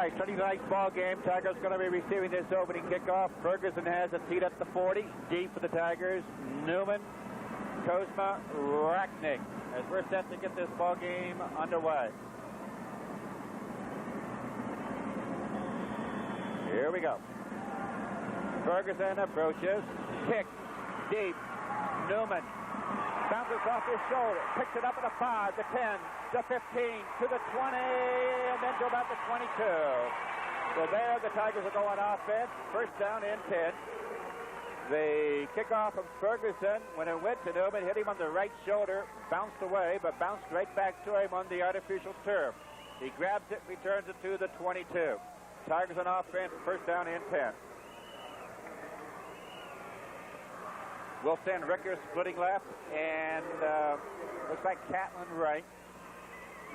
right, starting tonight's ball game. Tigers going to be receiving this opening kickoff. Ferguson has a seat at the 40. Deep for the Tigers. Newman, Kozma, Racknick, as we're set to get this ball game underway. Here we go. Ferguson approaches. Kick. Deep. Newman bounces off his shoulder. Picks it up at the 5, the 10, the 15, to the 20, and then to about the 22. So there the Tigers will go on offense. First down and 10. The kickoff from Ferguson, when it went to Newman, hit him on the right shoulder, bounced away, but bounced right back to him on the artificial turf. He grabs it, returns it to the 22. Tigers on offense, first down and 10. We'll send Ricker splitting left, and looks like Catlin right.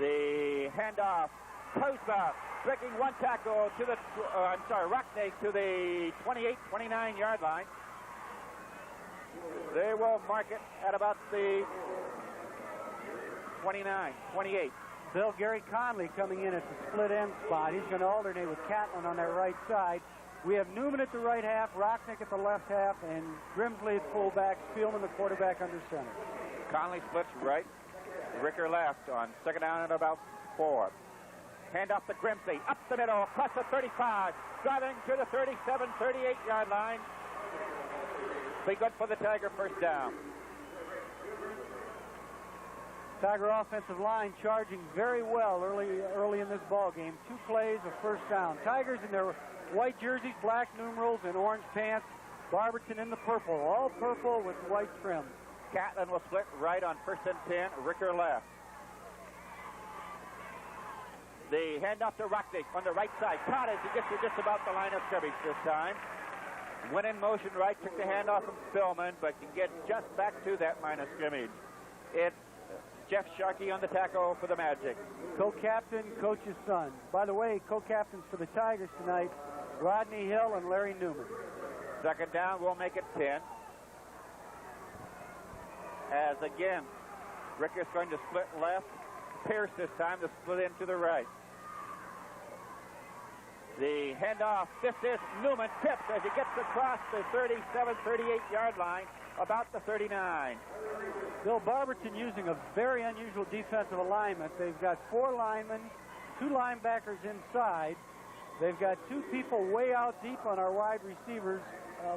The handoff, Kozma breaking one tackle to the, Rockney to the 28, 29-yard line. They will mark it at about the 29, 28. Bill Gary Conley coming in at the split end spot. He's going to alternate with Catlin on that right side. We have Newman at the right half, Rocknick at the left half, and Grimsley at fullback, Spielman the quarterback under center. Conley splits right, Ricker left on second down and about 4. Hand off to Grimsley, up the middle, across the 35, driving to the 37, 38-yard line. Be good for the Tiger first down. Tiger offensive line charging very well early in this ball game. 2 plays, a first down. Tigers in their white jerseys, black numerals, and orange pants. Barberton in the purple, all purple with white trim. Catlin will split right on first and 10, Ricker left. The handoff to Rocknick on the right side. Caught as he gets to just about the line of scrimmage this time. Went in motion right, took the handoff from Spielman, but can get just back to that line of scrimmage. It's Jeff Sharkey on the tackle for the Magic. Co-captain, coach's son. By the way, co-captains for the Tigers tonight, Rodney Hill and Larry Newman. Second down, we'll make it 10. As again, Ricker's going to split left. Pierce this time to split into the right. The handoff, this is Newman, tips as he gets across the 37, 38-yard line, about the 39. Bill Barberton using a very unusual defensive alignment. They've got 4 linemen, 2 linebackers inside. They've got 2 people way out deep on our wide receivers,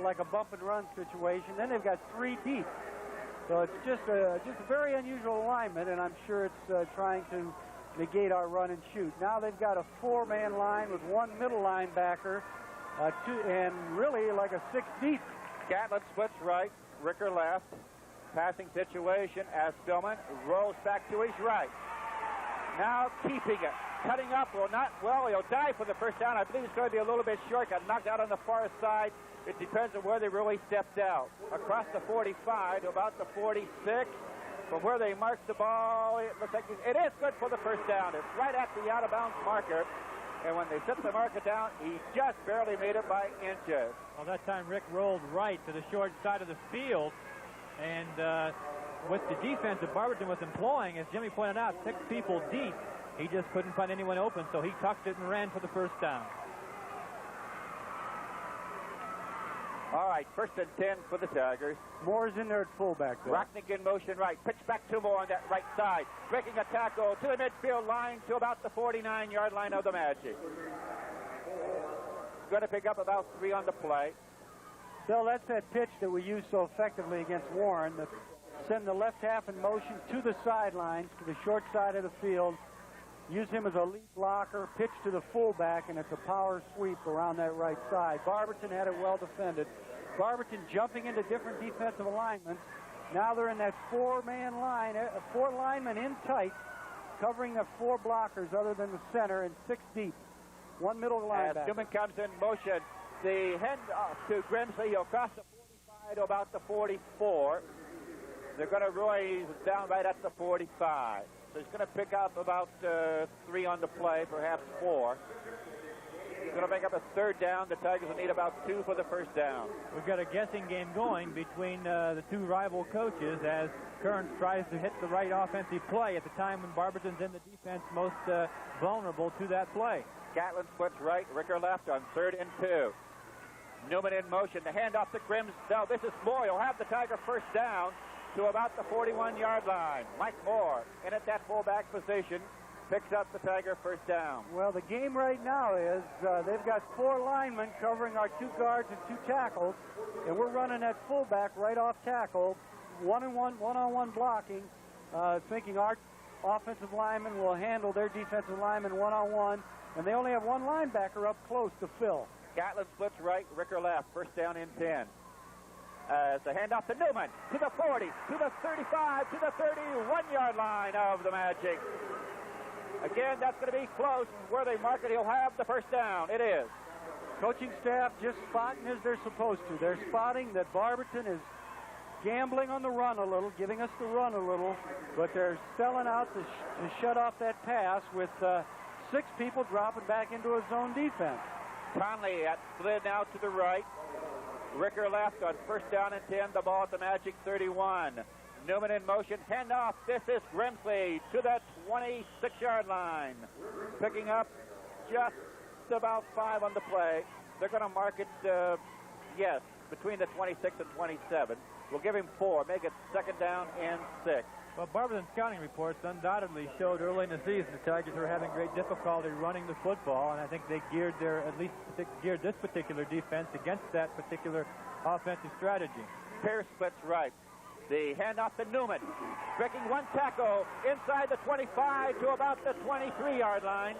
like a bump and run situation. Then they've got 3 deep. So it's just a very unusual alignment, and I'm sure it's trying to negate our run and shoot. Now they've got a 4-man line with 1 middle linebacker, and really like a 6 deep. Catlin splits right, Ricker left. Passing situation as Spielman rolls back to his right. Now keeping it. Cutting up will not, well, he'll die for the first down. I believe it's going to be a little bit short. Got knocked out on the far side. It depends on where they really stepped out. Across the 45 to about the 46. From where they marked the ball, it looks like it is good for the first down. It's right at the out-of-bounds marker. And when they set the marker down, he just barely made it by inches. Well, that time Rick rolled right to the short side of the field. And with the defense that Barberton was employing, as Jimmy pointed out, 6 people deep, he just couldn't find anyone open, so he tucked it and ran for the first down. All right, first and 10 for the Tigers. Moore's in there at fullback. Rocknick in motion right. Pitch back to Moore on that right side. Breaking a tackle to the midfield line to about the 49-yard line of the Magic. Going to pick up about 3 on the play. Bill, that's that pitch that we used so effectively against Warren. Send the left half in motion to the sidelines, to the short side of the field. Use him as a lead blocker, pitch to the fullback, and it's a power sweep around that right side. Barberton had it well defended. Barberton jumping into different defensive alignments. Now they're in that 4-man line, 4 linemen in tight, covering the 4 blockers other than the center, and 6 deep. 1 middle linebacker. As Newman comes in motion, the hand off to Grimsley. He'll cross the 45 to about the 44. They're going to raise down right at the 45. So he's going to pick up about 3 on the play, perhaps 4. He's going to make up a third down. The Tigers will need about 2 for the first down. We've got a guessing game going between the 2 rival coaches as Kearns tries to hit the right offensive play at the time when Barberton's in the defense most vulnerable to that play. Gatlin splits right, Ricker left on 3rd and 2. Newman in motion. The handoff to Grims. No, this is Moore. He'll have the Tiger first down to about the 41-yard line. Mike Moore in at that fullback position picks up the Tiger first down. Well, the game right now is they've got 4 linemen covering our 2 guards and 2 tackles, and we're running that fullback right off tackle, one-on-one blocking, thinking our offensive linemen will handle their defensive linemen one-on-one, and they only have 1 linebacker up close to Phil. Gatlin splits right, Ricker left. First down in 10. As the handoff to Newman, to the 40, to the 35, to the 31-yard line of the Magic. Again, that's going to be close. Where they mark it, he'll have the first down. It is. Coaching staff just spotting as they're supposed to. They're spotting that Barberton is gambling on the run a little, giving us the run a little, but they're selling out to shut off that pass with 6 people dropping back into a zone defense. Conley at slid now to the right. Ricker left on first down and 10. The ball at the Magic 31. Newman in motion. Handoff. This is Grimsley to the 26-yard line. Picking up just about 5 on the play. They're going to mark it, yes, between the 26 and 27. We'll give him 4. Make it second down and 6. Well, Barberton scouting reports undoubtedly showed early in the season the Tigers were having great difficulty running the football, and I think they geared geared this particular defense against that particular offensive strategy. Pierce splits right. The handoff to Newman. Breaking 1 tackle inside the 25 to about the 23-yard line.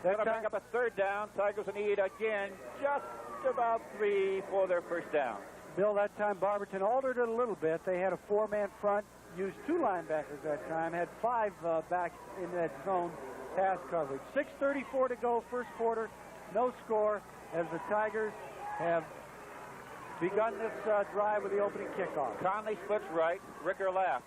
They're going to pick up a 3rd down. Tigers need again just about 3 for their first down. Bill, that time Barberton altered it a little bit. They had a 4-man front, used 2 linebackers that time, had 5 back in that zone pass coverage. 6:34 to go, first quarter, no score, as the Tigers have begun this drive with the opening kickoff. Conley splits right, Ricker left.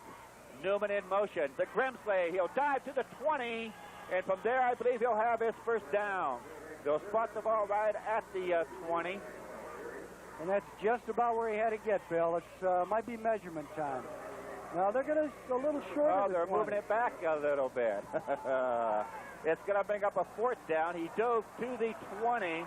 Newman in motion. The Grimsley, he'll dive to the 20, and from there I believe he'll have his first down. They'll spot the ball right at the 20. And that's just about where he had to get, Bill. It might be measurement time. Now they're going to go a little short. Oh, they're moving it back a little bit. It's going to bring up a 4th down. He dove to the 20,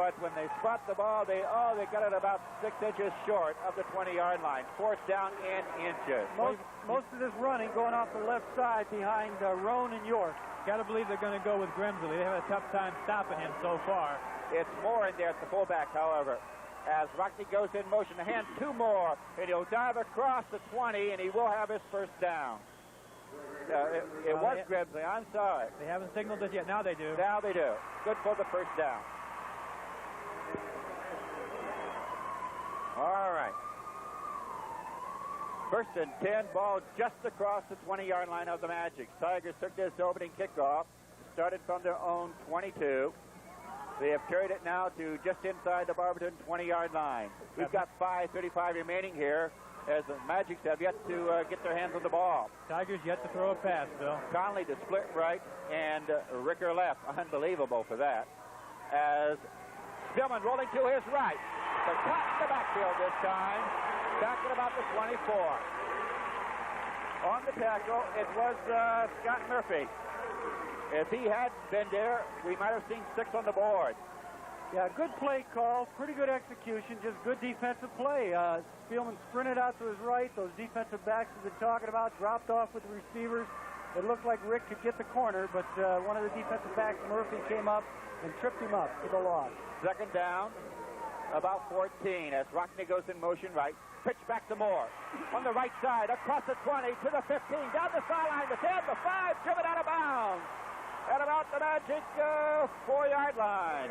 but when they spot the ball, they got it about 6 inches short of the 20-yard line. 4th down in inches. Most of this running going off the left side behind Roan and York. Got to believe they're going to go with Grimsley. They have a tough time stopping him so far. It's Moore in there at the fullback, however. As Rockney goes in motion, the hand 2 more, and he'll dive across the 20, and he will have his first down. It was Grimsley. I'm sorry. They haven't signaled this yet. Now they do. Now they do. Good for the first down. All right. First and 10, ball just across the 20-yard line of the Magic. Tigers took this opening kickoff, started from their own 22. They have carried it now to just inside the Barberton 20-yard line. We've got 5:35 remaining here as the Magics have yet to get their hands on the ball. Tigers yet to throw a pass, Bill. Conley to split right and Ricker left. Unbelievable for that. As Stillman rolling to his right. The cut in the backfield this time. Back at about the 24. On the tackle, it was Scott Murphy. If he had been there, we might have seen 6 on the board. Yeah, good play call, pretty good execution, just good defensive play. Spielman sprinted out to his right. Those defensive backs we've been talking about dropped off with the receivers. It looked like Rick could get the corner, but one of the defensive backs, Murphy, came up and tripped him up for the loss. Second down, about 14 as Rockney goes in motion right. Pitch back to Moore. On the right side, across the 20 to the 15, down the sideline, the 10, the 5, driven out of bounds. At about the Magic 4-yard line.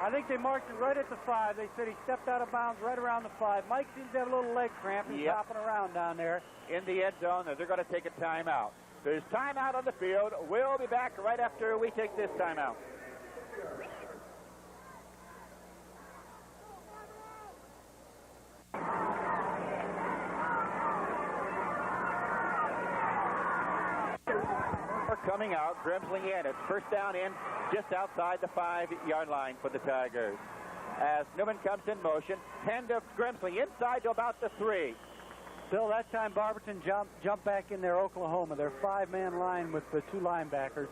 I think they marked it right at the 5. They said he stepped out of bounds right around the 5. Mike seems to have a little leg cramp. He's hopping around down there. In the end zone, and they're going to take a timeout. There's timeout on the field. We'll be back right after we take this timeout. Coming out, Grimsley in. It's first down in just outside the 5-yard line for the Tigers. As Newman comes in motion, hand of Grimsley inside to about the 3. Bill, that time Barberton jumped back in there, Oklahoma. Their 5-man line with the 2 linebackers.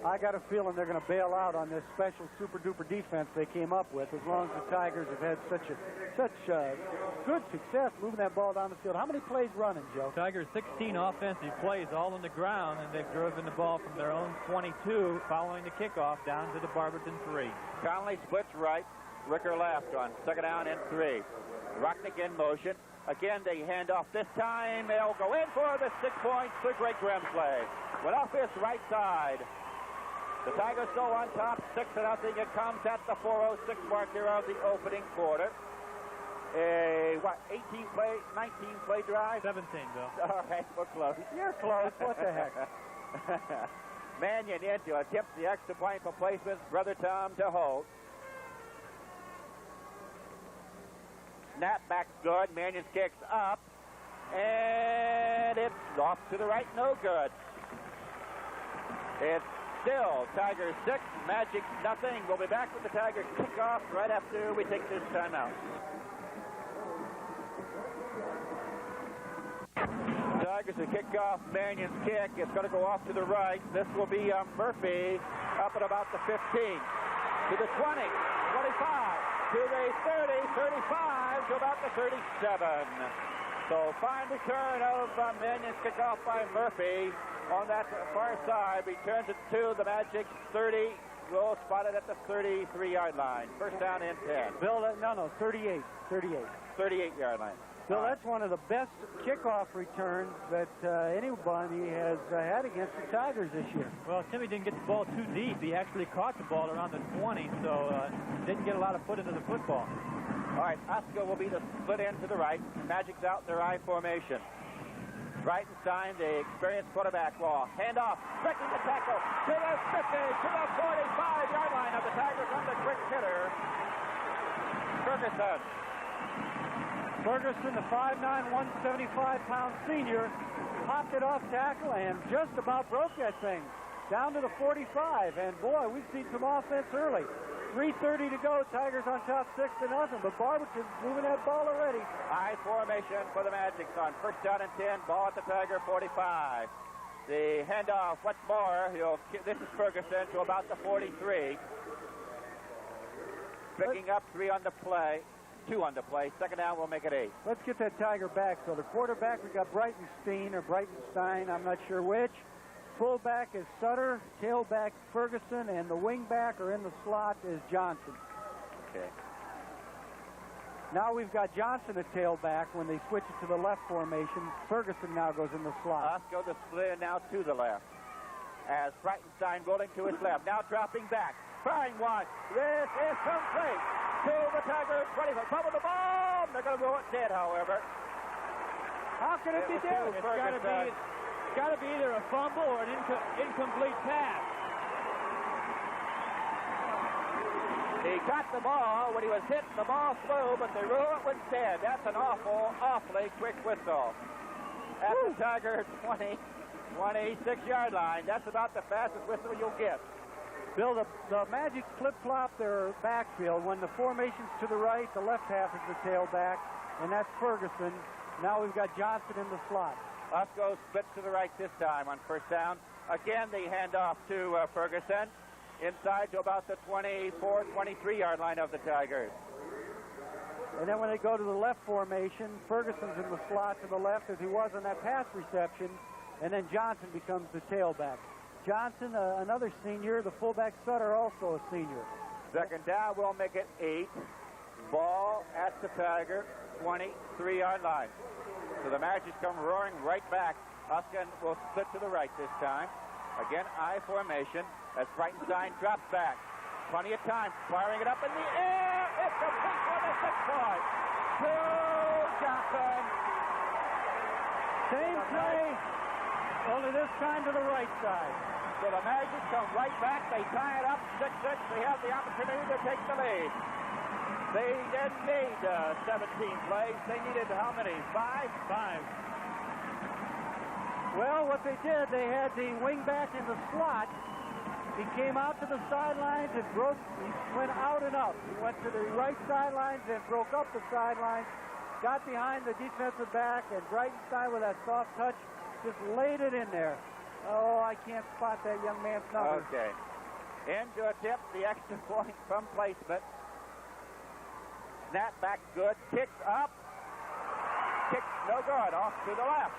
I got a feeling they're going to bail out on this special super-duper defense they came up with, as long as the Tigers have had such good success moving that ball down the field. How many plays running, Joe? Tigers 16 offensive plays all on the ground, and they've driven the ball from their own 22 following the kickoff down to the Barberton 3. Conley splits right, Ricker left on 2nd down and 3. Rocknick in motion. Again, they hand off this time. They'll go in for the 6 points for Greg Grimsley. Went off his right side. The Tigers still on top, 6-0. It comes at the 4:06 mark here of the opening quarter. A 19-play drive? 17, Bill. All right, we're close. You're close. What the heck? Mannion in to attempt the extra point for placement. Brother Tom to hold. Snap back good. Mannion kicks up. And it's off to the right. No good. It's still Tigers 6, Magic nothing. We'll be back with the Tigers kickoff right after we take this timeout. Tigers will kick off. Mannion's kick. It's going to go off to the right. This will be Murphy up at about the 15. To the 20, 25, to the 30, 35, to about the 37. So fine return of Mannion's kickoff by Murphy on that far side. Returns it to the Magic 30. Will spot it at the 33-yard line. First down and 10. Bill, no, 38. 38-yard line. Bill, that's one of the best kickoff returns that anybody has had against the Tigers this year. Well, Timmy didn't get the ball too deep. He actually caught the ball around the 20, so didn't get a lot of foot into the football. All right, Oscar will be the split end to the right. Magic's out in their I formation. Breitenstein, the experienced quarterback, will hand off, breaking the tackle to the 50, to the 45-yard line of the Tigers on the quick hitter, Ferguson. Ferguson, the 5'9", 175-pound senior, popped it off tackle and just about broke that thing down to the 45. And boy, we've seen some offense early. 3:30 to go. Tigers on top 6-0. But Barberton's moving that ball already. High formation for the Magic on first down and 10. Ball at the Tiger 45. The handoff once more. This is Ferguson to about the 43. Picking up 3 on the play. 2 on the play. Second down will make it 8. Let's get that Tiger back. So the quarterback, we got Breitenstein, I'm not sure which. Fullback is Sutter, tailback Ferguson, and the wingback or in the slot is Johnson. Okay. Now we've got Johnson at tailback. When they switch it to the left formation, Ferguson now goes in the slot. Osco the split now to the left. As Breitenstein rolling to his left. Now dropping back. Firing one. This is complete to the Tigers 25. Bubble the ball. They're going to go it dead, however. How can it be dead? It's got to be either a fumble or an incomplete pass. He got the ball. When he was hit, the ball flew, but the rule it was dead. That's an awfully quick whistle. At the Tiger 26-yard line. That's about the fastest whistle you'll get. Bill, the Magic flip-flop their backfield. When the formation's to the right, the left half is the tailback, and that's Ferguson. Now we've got Johnson in the slot. Osco splits to the right this time on first down. Again, they hand off to Ferguson. Inside to about the 24, 23-yard line of the Tigers. And then when they go to the left formation, Ferguson's in the slot to the left as he was on that pass reception, and then Johnson becomes the tailback. Johnson, another senior. The fullback Sutter, also a senior. Second down will make it 8. Ball at the Tiger 23-yard line. So the Magic come roaring right back. Huskin will split to the right this time. Again, I formation as Breitenstein drops back. Plenty of time, firing it up in the air. It's complete for the 6 point. To Johnson. Same play, only this time to the right side. So the Magic come right back. They tie it up 6-6. They have the opportunity to take the lead. They didn't need 17 plays. They needed how many? 5? 5. Well, what they did, they had the wingback in the slot. He came out to the sidelines and broke. He went out and up. He went to the right sidelines and broke up the sidelines. got behind the defensive back, and Breitenstein with that soft touch just laid it in there. Oh, I can't spot that young man's number. Okay. Into a tip, the extra point from placement. Snap back good, kicks up. Kick no good, off to the left.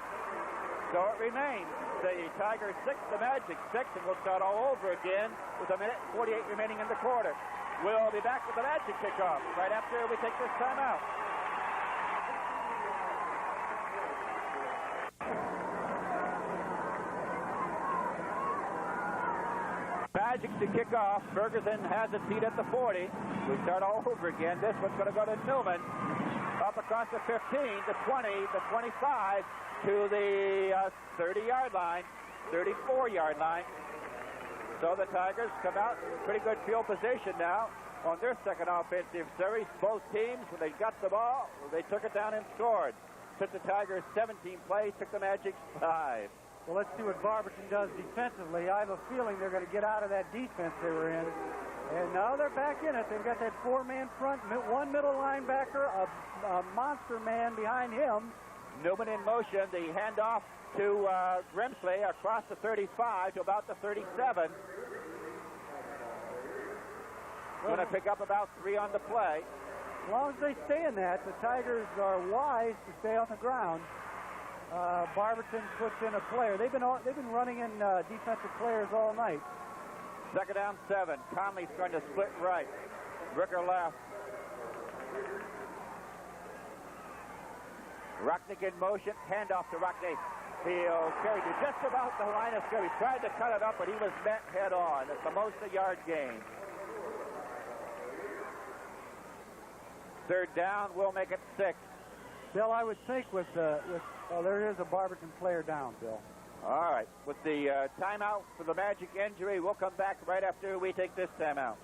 So it remains the Tigers 6, the Magic 6, and we'll start all over again with 1:48 remaining in the quarter. We'll be back with the Magic kickoff right after we take this time out. Magic to kick off. Ferguson has a seat at the 40. We start all over again. This one's going to go to Newman. Up across the 15, the 20, the 25, to the 30-yard line, 34-yard line. So the Tigers come out in pretty good field position now on their second offensive series. Both teams, when they got the ball, they took it down and scored. Took the Tigers 17 plays, took the Magic 5. Well, let's see what Barberton does defensively. I have a feeling they're going to get out of that defense they were in. And now they're back in it. They've got that four-man front, one middle linebacker, a monster man behind him. Newman in motion. The handoff to Grimsley across the 35 to about the 37. Going to pick up about 3 on the play. As long as they stay in that, the Tigers are wise to stay on the ground. Barberton puts in a player. They've been running in defensive players all night. Second down 7. Conley's going to split right. Ricker left. Rocknick in motion. Handoff to Rocknick. He'll carry to just about the line of scrimmage. Tried to cut it up, but he was met head on. It's the most a yard gain. Third down, we'll make it 6. Bill, I would think with oh, there is a Barberton player down, Bill. All right. With the timeout for the Magic injury, we'll come back right after we take this timeout.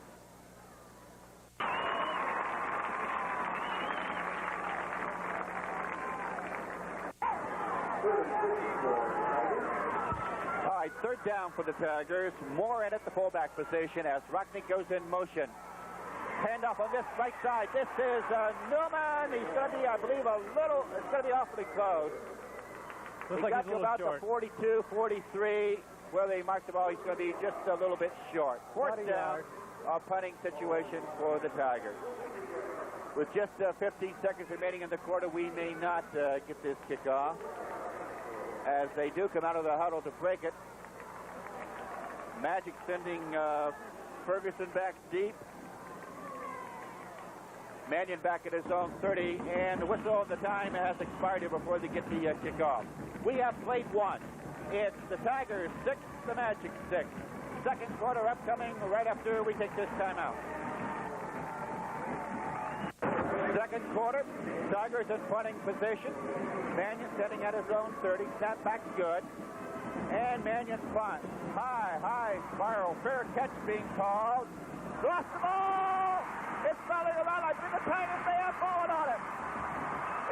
All right, third down for the Tigers. Moore in at the fullback position as Rocknick goes in motion. Handoff on this right side. This is Newman. He's going to be, I believe, it's going to be awfully close. Looks he like got he's to about short. the 42, 43, where they marked the ball. He's going to be just a little bit short. Fourth down, a punting situation for the Tigers. With just 15 seconds remaining in the quarter, we may not get this kickoff, as they do come out of the huddle to break it. Magic sending Ferguson back deep. Mannion back at his own 30, and the whistle of the time has expired here before they get the kickoff. We have played one. It's the Tigers 6, the Magic 6. Second quarter upcoming right after we take this timeout. Second quarter, Tigers in punting position. Mannion sitting at his own 30. Snap back good. And Mannion punt. High spiral. Fair catch being called. Lost the ball! It's rolling around. I think the Tigers may have fallen on it.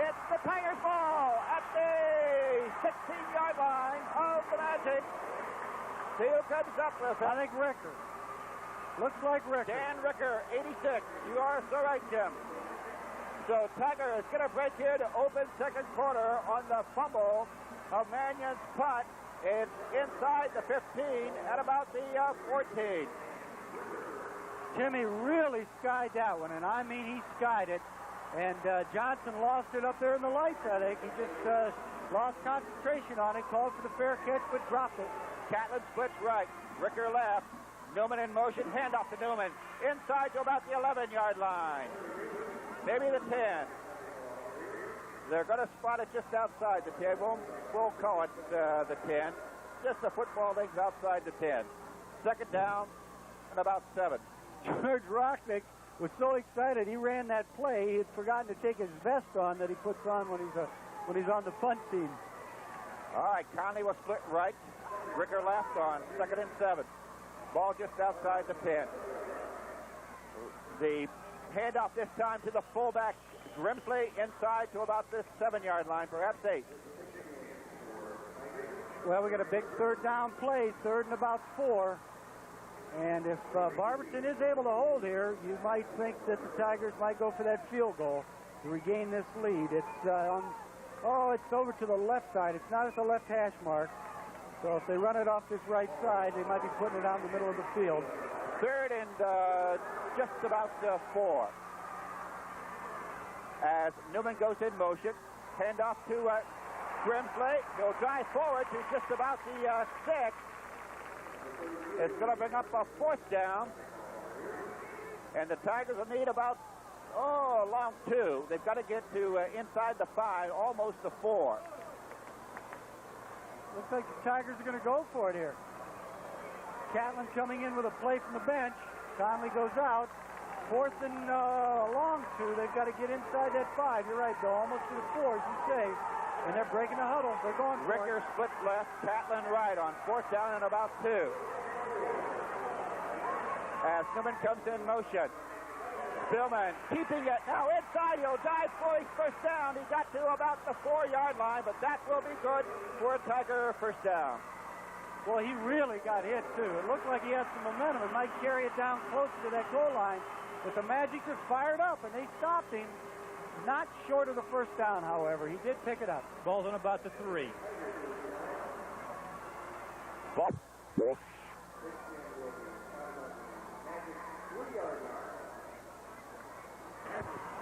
It's the Tigers' ball at the 16-yard line of the Magic. See who comes up with it. I think Ricker. Looks like Ricker. Dan Ricker, 86. You are so right, Jim. So Tiger is going to break here to open second quarter on the fumble of Mannion's punt. It's inside the 15 at about the 14. Jimmy really skied that one, and I mean he skied it. And Johnson lost it up there in the lights, I think. He just lost concentration on it, called for the fair catch, but dropped it. Catlin splits right. Ricker left. Newman in motion. Handoff to Newman. Inside to about the 11-yard line. Maybe the 10. They're going to spot it just outside the 10. We'll call it the 10. Just the football legs outside the 10. Second down and about 7. George Rocknick was so excited he ran that play he had forgotten to take his vest on that he puts on when he's on the punt team. All right, Conley was split right. Ricker left on second and 7. Ball just outside the 10. The handoff this time to the fullback Grimsley inside to about this 7-yard line, perhaps 8. Well, we got a big third down play, third and about 4. And if Barberton is able to hold here, you might think that the Tigers might go for that field goal. to regain this lead. It's it's over to the left side. It's not at the left hash mark. So if they run it off this right side, they might be putting it out in the middle of the field. Third and just about 4. As Newman goes in motion, handoff to Grimsley. He'll drive forward to just about the 6. It's going to bring up a 4th down. And the Tigers will need about, along 2. They've got to get to inside the 5, almost the 4. Looks like the Tigers are going to go for it here. Catlin coming in with a play from the bench. Conley goes out. 4th and along 2. They've got to get inside that 5. You're right, Bill. Almost to the 4, as you say. And they're breaking the huddle. They're going for Ricker splits left, Catlin right on 4th down and about 2. As Newman comes in motion. Spillman keeping it now inside. He'll dive for his 1st down. He got to about the 4-yard line, but that will be good for a Tiger 1st down. Well, he really got hit, too. It looked like he had some momentum and might carry it down closer to that goal line. But the Magic just fired up, and they stopped him. Not short of the 1st down, however. He did pick it up. Ball's on about the 3.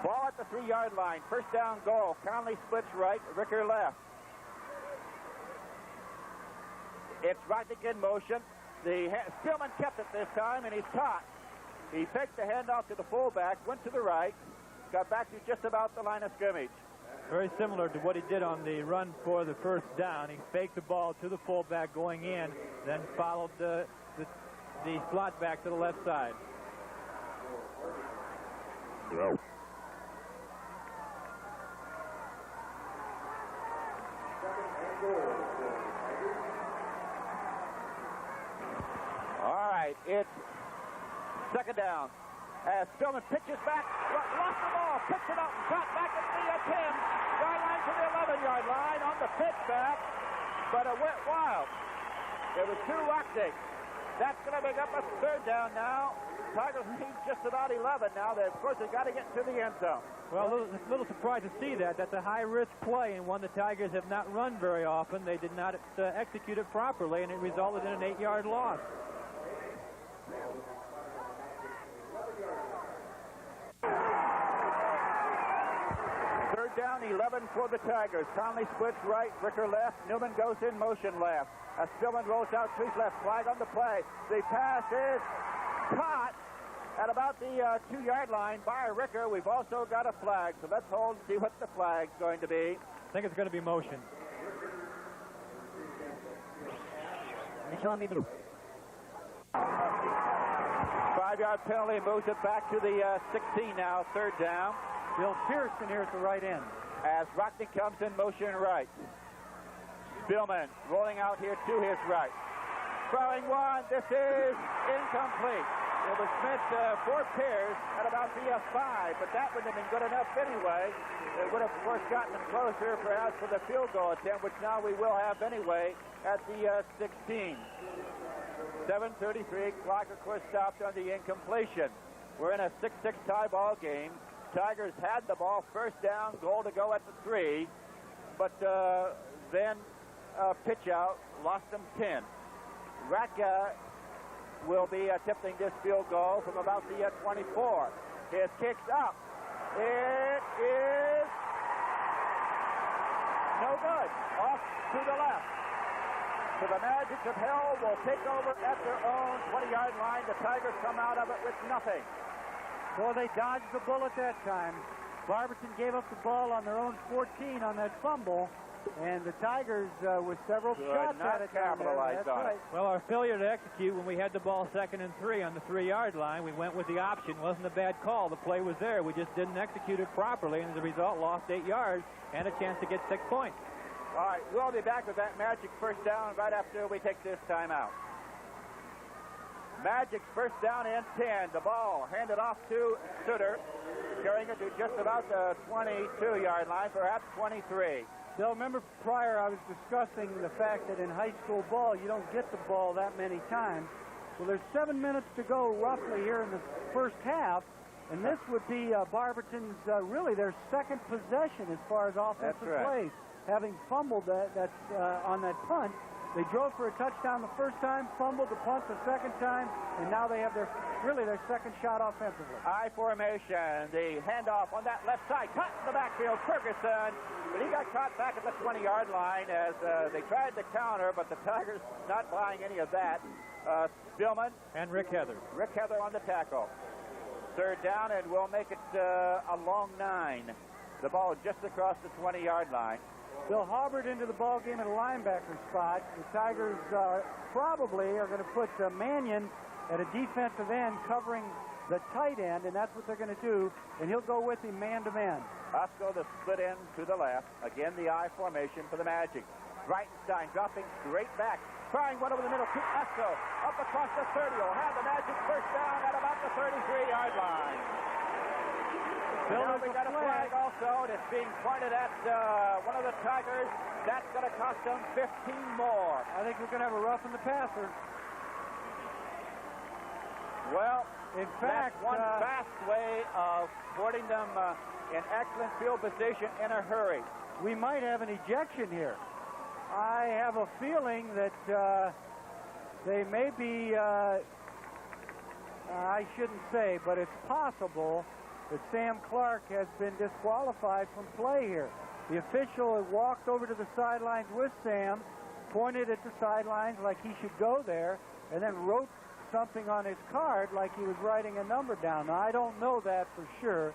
Ball at the 3-yard line. 1st down goal. Conley splits right, Ricker left. It's Rodnick in motion. Spillman kept it this time, and he's caught. He picked the handoff to the fullback, went to the right, got back to just about the line of scrimmage. Very similar to what he did on the run for the 1st down. He faked the ball to the fullback going in, then followed the slot back to the left side. No. All right, it's 2nd down. As Spillman pitches back, lost the ball, picks it up, and got back at the 10-yard line to the 11-yard line on the pitch back, but it went wild. There was 2 Rockdake. That's going to make up a 3rd down now. Tigers need just about 11 now. Of course, they've got to get to the end zone. Well, a little surprised to see that. That's a high-risk play, and one the Tigers have not run very often. They did not execute it properly, and it resulted in an 8-yard loss. Third down, 11 for the Tigers. Conley splits right, Ricker left. Newman goes in motion left. As Spillman rolls out, Trees left. Flag on the play. The pass is caught at about the 2-yard line by Ricker. We've also got a flag, so let's hold and see what the flag's going to be. I think it's going to be motion. 5-yard penalty moves it back to the 16 now, 3rd down. Bill Pearson here at the right end. As Rockney comes in motion right. Spillman rolling out here to his right. Throwing one. This is incomplete. It was meant for Pierce at about the 5, but that wouldn't have been good enough anyway. It would have, of course, gotten them closer perhaps for the field goal attempt, which now we will have anyway at the 16. 7:33. Clock, of course, stopped on the incompletion. We're in a 6-6 tie ball game. Tigers had the ball, 1st down, goal to go at the 3, but then pitch out, lost them 10. Ratka will be attempting this field goal from about the 24. His kick's up. It is no good. Off to the left. So the Magic of Hell will take over at their own 20-yard line. The Tigers come out of it with nothing. Well, they dodged the bullet that time. Barberton gave up the ball on their own 14 on that fumble, and the Tigers with several shots at it. Capitalized on it. Well, our failure to execute when we had the ball 2nd and 3 on the 3-yard line, we went with the option. Wasn't a bad call. The play was there. We just didn't execute it properly, and as a result, lost 8 yards and a chance to get 6 points. All right, we'll be back with that Magic 1st down right after we take this timeout. Magic's 1st down and 10. The ball handed off to Sutter, carrying it to just about the 22-yard line, perhaps 23. Bill, remember prior I was discussing the fact that in high school ball you don't get the ball that many times. Well, there's 7 minutes to go roughly here in the 1st half, And this would be Barberton's really their second possession as far as offensive plays. Having fumbled on that punt, they drove for a touchdown the first time, fumbled the punt the second time, and now they have their second shot offensively. I formation, the handoff on that left side, cut in the backfield, Ferguson, but he got caught back at the 20-yard line as they tried to counter, but the Tigers not buying any of that. Spillman and Rick Heather. Rick Heather on the tackle. Third down, and we'll make it a long 9. The ball just across the 20-yard line. Bill Hobart into the ball game at a linebacker spot. The Tigers probably are going to put Mannion at a defensive end covering the tight end, and that's what they're going to do, and he'll go with him man-to-man. Osco the split end to the left. Again, the I formation for the Magic. Breitenstein dropping straight back. Trying one over the middle to Osco. Up across the 30. Will have the Magic first down at about the 33-yard line. Now we got a flag also, and it's being pointed at one of the Tigers. That's going to cost them 15 more. I think we're going to have a rough in the passer. Well, in fact, that's one fast way of putting them in excellent field position in a hurry. We might have an ejection here. I have a feeling that they may be, I shouldn't say, but it's possible that Sam Clark has been disqualified from play here. The official had walked over to the sidelines with Sam, pointed at the sidelines like he should go there, and then wrote something on his card like he was writing a number down. Now, I don't know that for sure.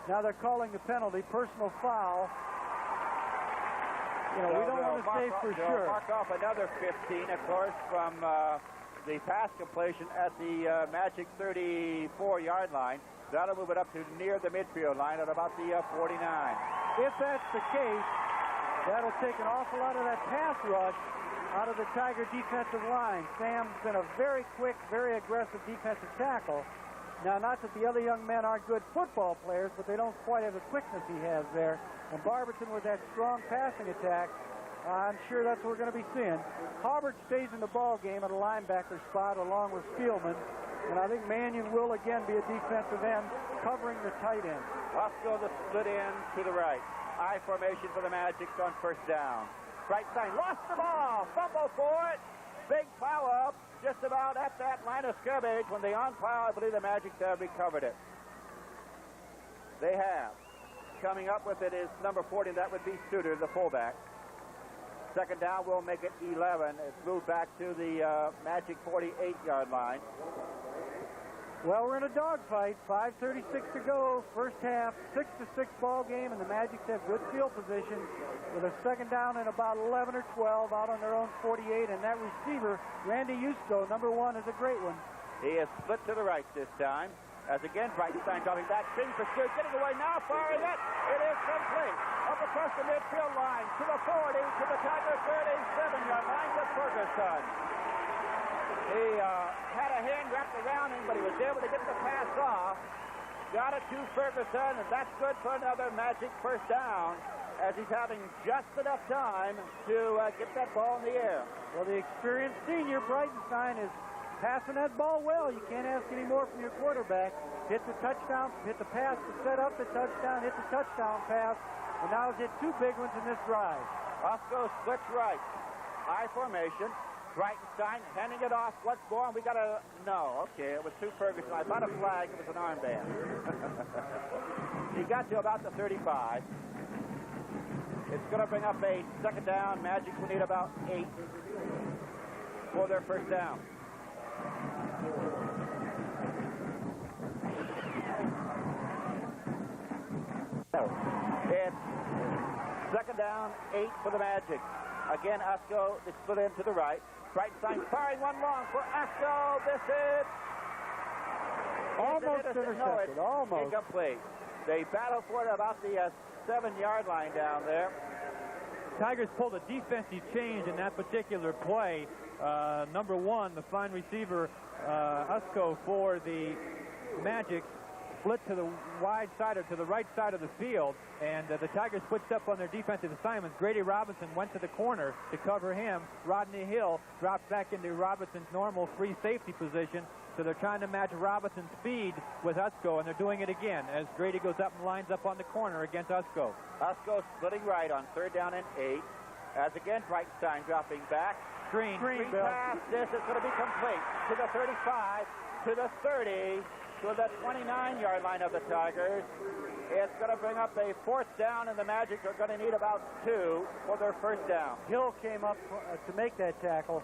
Now they're calling the penalty personal foul. You know, we don't want to say for sure. Mark off another 15, of course, from the pass completion at the Magic 34-yard line. That'll move it up to near the midfield line at about the 49. If that's the case, that'll take an awful lot of that pass rush out of the Tiger defensive line. Sam's been a very quick, very aggressive defensive tackle. Now, not that the other young men aren't good football players, but they don't quite have the quickness he has there. And Barberton with that strong passing attack, I'm sure that's what we're going to be seeing. Hobart stays in the ball game at a linebacker spot along with Spielman. And I think Mannion will again be a defensive end covering the tight end. Osco the split end to the right. I formation for the Magic on first down. Breitenstein lost the ball. Fumble for it. Big foul up just about at that line of scrimmage. When they on-plow, I believe the Magic have recovered it. They have. Coming up with it is number 40. That would be Suter, the fullback. Second down will make it 11. It's moved back to the Magic 48-yard line. Well, we're in a dogfight. 5:36 to go. First half, 6-6 ball game, and the Magic have good field position with a second down and about 11 or 12 out on their own 48. And that receiver, Randy Justo, number 1, is a great one. He is split to the right this time. As again, Breitenstein dropping back. Spin for Stu, getting away now, firing it. It is complete. Up across the midfield line to the 40, to the Tiger 37-yard line to Ferguson. He had a hand wrapped around him, but he was able to get the pass off. Got it to Ferguson, and that's good for another Magic first down, as he's having just enough time to get that ball in the air. Well, the experienced senior, Breitenstein, is passing that ball well. You can't ask any more from your quarterback. Hit the touchdown, hit the pass to set up the touchdown, hit the touchdown pass, and now he's hit 2 big ones in this drive. Osco splits right. I formation. Breitenstein handing it off. What's going? We got a... No, okay, it was to Ferguson. I thought a flag. It was an armband. He got to about the 35. It's going to bring up a second down. Magic will need about 8 for their first down. It's second down, 8 for the Magic. Again, Osco is split in to the right. Breitenstein firing one long for Osco. This is almost intercepted. No, it's almost incomplete. They battle for it about the 7-yard line down there. Tigers pulled a defensive change in that particular play. Number 1, the fine receiver, Osco for the Magic, split to the wide side or to the right side of the field, and the Tigers switched up on their defensive assignments. Grady Robinson went to the corner to cover him. Rodney Hill dropped back into Robinson's normal free safety position. So they're trying to match Robinson's speed with Usko, and they're doing it again as Grady goes up and lines up on the corner against Usko. Usko splitting right on 3rd down and 8. As again, Breitenstein dropping back. Screen pass. This is going to be complete to the 35, to the 30, to the 29-yard line of the Tigers. It's going to bring up a 4th down, and the Magic are going to need about 2 for their 1st down. Hill came up to make that tackle.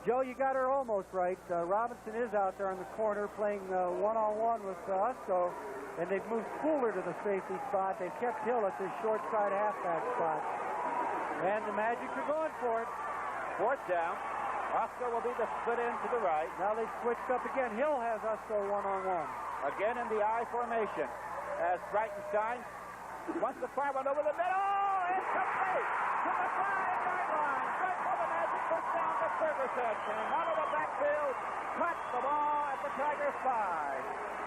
Joe, you got her almost right. Robinson is out there in the corner playing one-on-one with Usko, and they've moved Spooler to the safety spot. They've kept Hill at this short side halfback spot. And the Magic are going for it. 4th down. Usko will be the split in to the right. Now they've switched up again. Hill has Usko one-on-one. Again in the I formation as Breitenstein wants to fire one over the middle. It's complete to the 5-yard line. Right for the Magic. Puts down to Ferguson. Came out of the backfield. Caught the ball at the Tigers 5.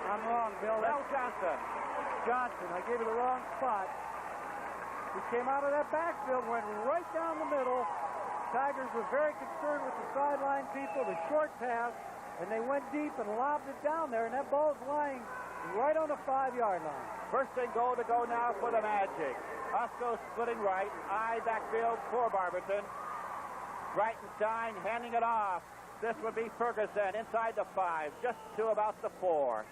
I'm wrong, Bill. Bill Johnson. I gave you the wrong spot. He came out of that backfield, went right down the middle. Tigers were very concerned with the sideline people, the short pass, and they went deep and lobbed it down there, and that ball's lying right on the 5-yard line. 1st and goal to go now for the Magic. Usko splitting right, I backfield for Barberton. Breitenstein handing it off. This would be Ferguson inside the 5, just to about the 4.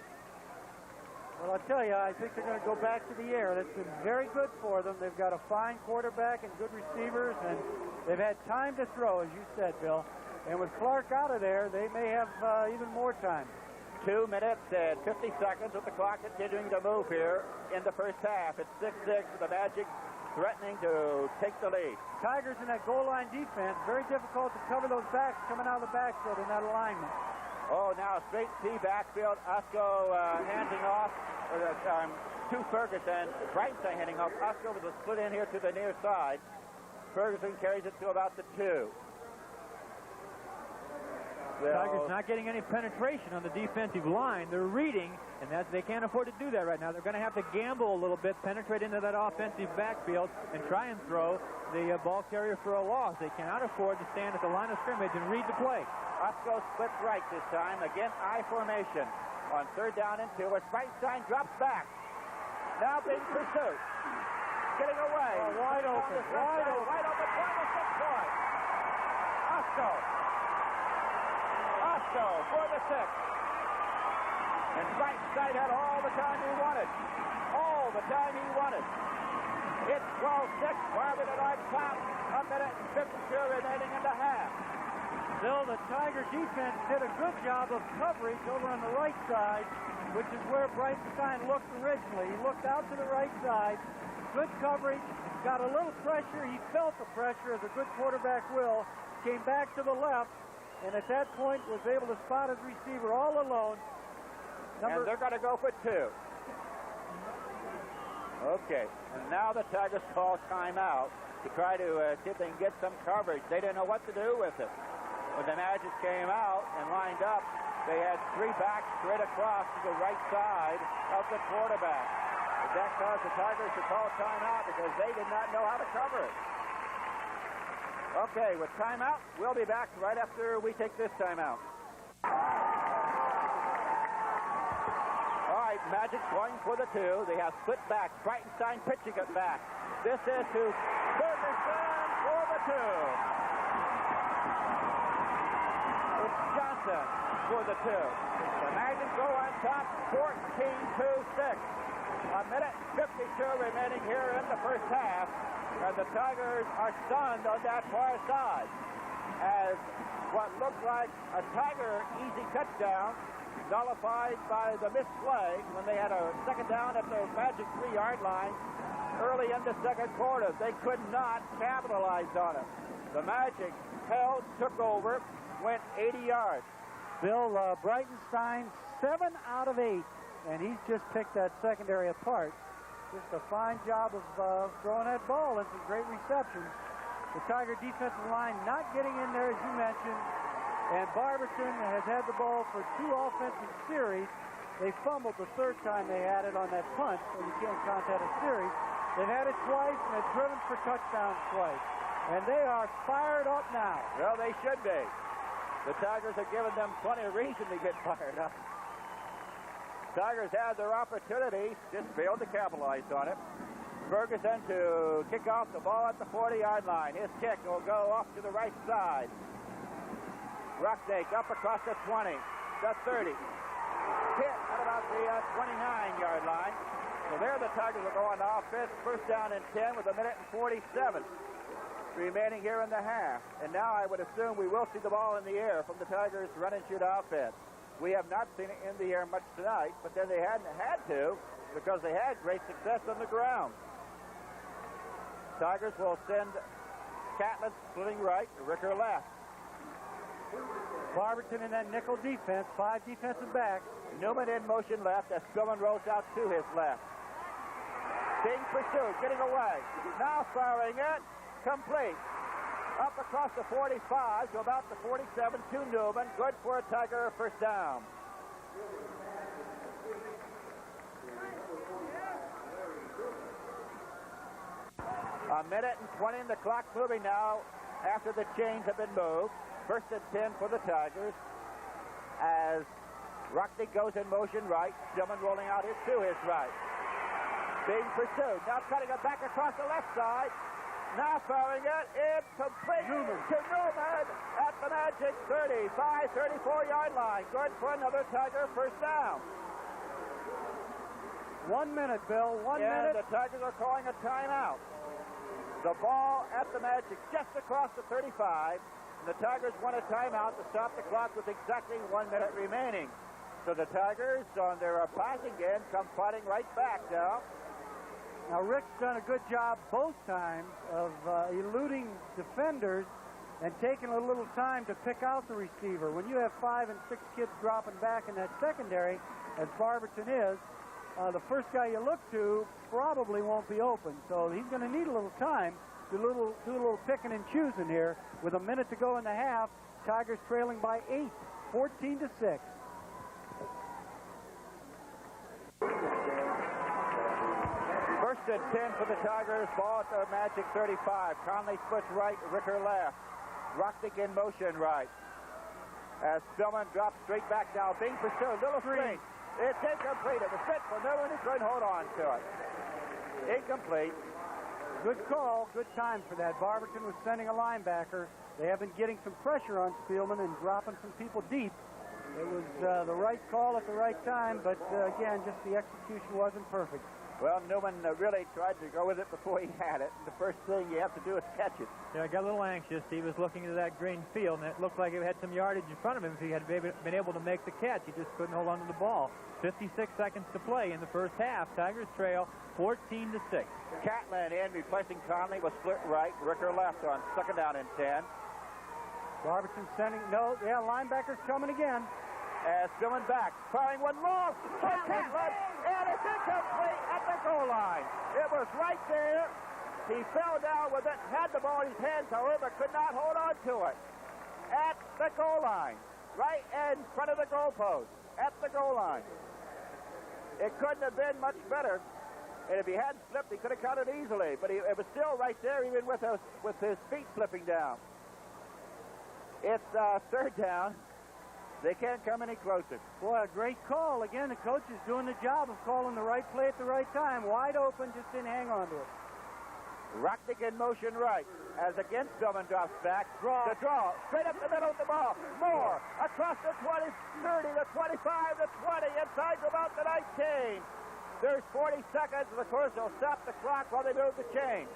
Well, I'll tell you, I think they're going to go back to the air. That's been very good for them. They've got a fine quarterback and good receivers, and they've had time to throw, as you said, Bill. And with Clark out of there, they may have even more time. 2 minutes and 50 seconds with the clock continuing to move here in the 1st half. It's 6-6 with the Magic threatening to take the lead. Tigers in that goal line defense, very difficult to cover those backs coming out of the backfield in that alignment. Oh, now straight C backfield. Usko handing off to Ferguson. Breitenstein handing off. Usko with a split in here to the near side. Ferguson carries it to about the 2. Tigers not getting any penetration on the defensive line. They're reading, and they can't afford to do that right now. They're going to have to gamble a little bit, penetrate into that offensive backfield, and try and throw the ball carrier for a loss. They cannot afford to stand at the line of scrimmage and read the play. Usko splits right this time. Again, I formation on 3rd down and 2. As Breitenstein drops back. Now being pursued. Getting away. Wide open. Wide open. 26 points. Usko for the 6. And Breitenstein had all the time he wanted. It's 12-6. Barberton on top. 1 minute and 52 remaining in the half. Bill, the Tiger defense did a good job of coverage over on the right side, which is where Breitenstein looked originally. He looked out to the right side. Good coverage. Got a little pressure. He felt the pressure, as a good quarterback will. Came back to the left, and at that point was able to spot his receiver all alone. And they're going to go for 2. Okay, and now the Tigers call timeout to try to see if they can get some coverage. They didn't know what to do with it. When the Magic came out and lined up, they had 3 backs straight across to the right side of the quarterback. But that caused the Tigers to call timeout because they did not know how to cover it. Okay, with timeout, we'll be back right after we take this timeout. All right, Magic going for the 2. They have split back. Breitenstein pitching it back. This is to Ferguson for the 2. It's Johnson for the 2. The Magic go on top, 14-6. 1 minute 52 remaining here in the 1st half. And the Tigers are stunned on that far side as what looked like a Tiger easy touchdown nullified by the missed play when they had a 2nd down at the Magic 3-yard line early in the 2nd quarter. They could not capitalize on it. The Magic held, took over, went 80 yards. Bill, Breitenstein, 7 out of 8, and he's just picked that secondary apart. Just a fine job of throwing that ball and some great receptions. The Tiger defensive line not getting in there, as you mentioned. And Barberton has had the ball for 2 offensive series. They fumbled the third time they had it on that punt, so you can't count that a series. They've had it twice, and they've driven for touchdowns twice. And they are fired up now. Well, they should be. The Tigers have given them plenty of reason to get fired up. Tigers had their opportunity, just failed to capitalize on it. Ferguson to kick off the ball at the 40-yard line. His kick will go off to the right side. Rucknake up across the 20, the 30. Hit at about the 29-yard line. So there the Tigers will go on offense. First down and 10 with 1:47 remaining here in the half. And now I would assume we will see the ball in the air from the Tigers' run-and-shoot offense. We have not seen it in the air much tonight, but then they hadn't had to because they had great success on the ground. Tigers will send Catlett splitting right, Ricker left. Barberton in that nickel defense, 5 defensive backs. Newman in motion left as Spillman rolls out to his left. Being pursued, getting away. Now firing it, complete. Up across the 45 to about the 47 to Newman. Good for a Tiger first down. A minute and 20 and the clock moving now after the chains have been moved. First and 10 for the Tigers as Ruckney goes in motion right. Stillman rolling out to his right. Being pursued. Now cutting it back across the left side. Now firing it. Incomplete to Newman at the magic 34-yard line. Good for another Tiger first down. 1 minute, Bill. 1 minute. The Tigers are calling a timeout. The ball at the magic just across the 35. The Tigers want a timeout to stop the clock with exactly 1 minute remaining. So the Tigers on their passing end come fighting right back now. Now Rick's done a good job both times of eluding defenders and taking a little time to pick out the receiver. When you have 5 and 6 kids dropping back in that secondary, as Barberton is, the first guy you look to probably won't be open. So he's going to need a little time to do a little picking and choosing here. With a minute to go in the half, Tigers trailing by 8, 14-6. First and 10 for the Tigers. Ball at the magic 35. Conley splits right, Ricker left. Rucknick in motion right. As Spillman drops straight back now. Being pursued. Little screen. It's incomplete. It was fit for Newman. He couldn't hold on to it. Incomplete. Good call. Good time for that. Barberton was sending a linebacker. They have been getting some pressure on Spielman and dropping some people deep. It was the right call at the right time, but again, just the execution wasn't perfect. Well, Newman really tried to go with it before he had it. The first thing you have to do is catch it. Yeah, I got a little anxious. He was looking into that green field, and it looked like it had some yardage in front of him if he had been able to make the catch. He just couldn't hold on to the ball. 56 seconds to play in the first half. Tigers trail 14-6. Catlett in, replacing Conley, was split right. Ricker left on second down and 10. Barberton sending, linebacker's coming again. As Spillman back, firing one long for Catlett, and it's incomplete at the goal line. It was right there. He fell down with it, had the ball in his hands, however, could not hold on to it. At the goal line, right in front of the goalpost, at the goal line. It couldn't have been much better. And if he hadn't slipped, he could have caught it easily. But it was still right there, even with his feet slipping down. It's third down. They can't come any closer. Boy, a great call. Again, the coach is doing the job of calling the right play at the right time. Wide open, just didn't hang on to it. Rucknick in motion right. As again, Spillman drops back. The draw. Straight up the middle of the ball. Moore across the 20, 30, the 25, the 20. Inside about the 19. There's 40 seconds. Of course, they'll stop the clock while they move the chain.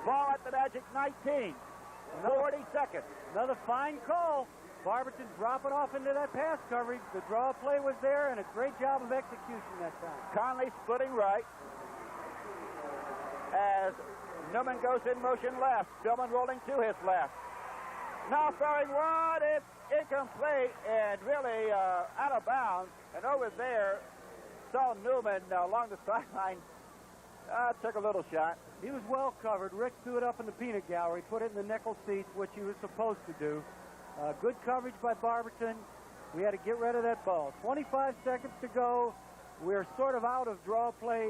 Ball at the magic 19. 40 seconds. Another fine call. Barberton dropping off into that pass coverage. The draw play was there, and a great job of execution that time. Conley splitting right. As Newman goes in motion left. Spillman rolling to his left. Now firing one. It's incomplete and really out of bounds. And over there, saw Newman along the sideline. Took a little shot. He was well covered. Rick threw it up in the peanut gallery, put it in the nickel seats, which he was supposed to do. Good coverage by Barberton. We had to get rid of that ball. 25 seconds to go. We're sort of out of draw play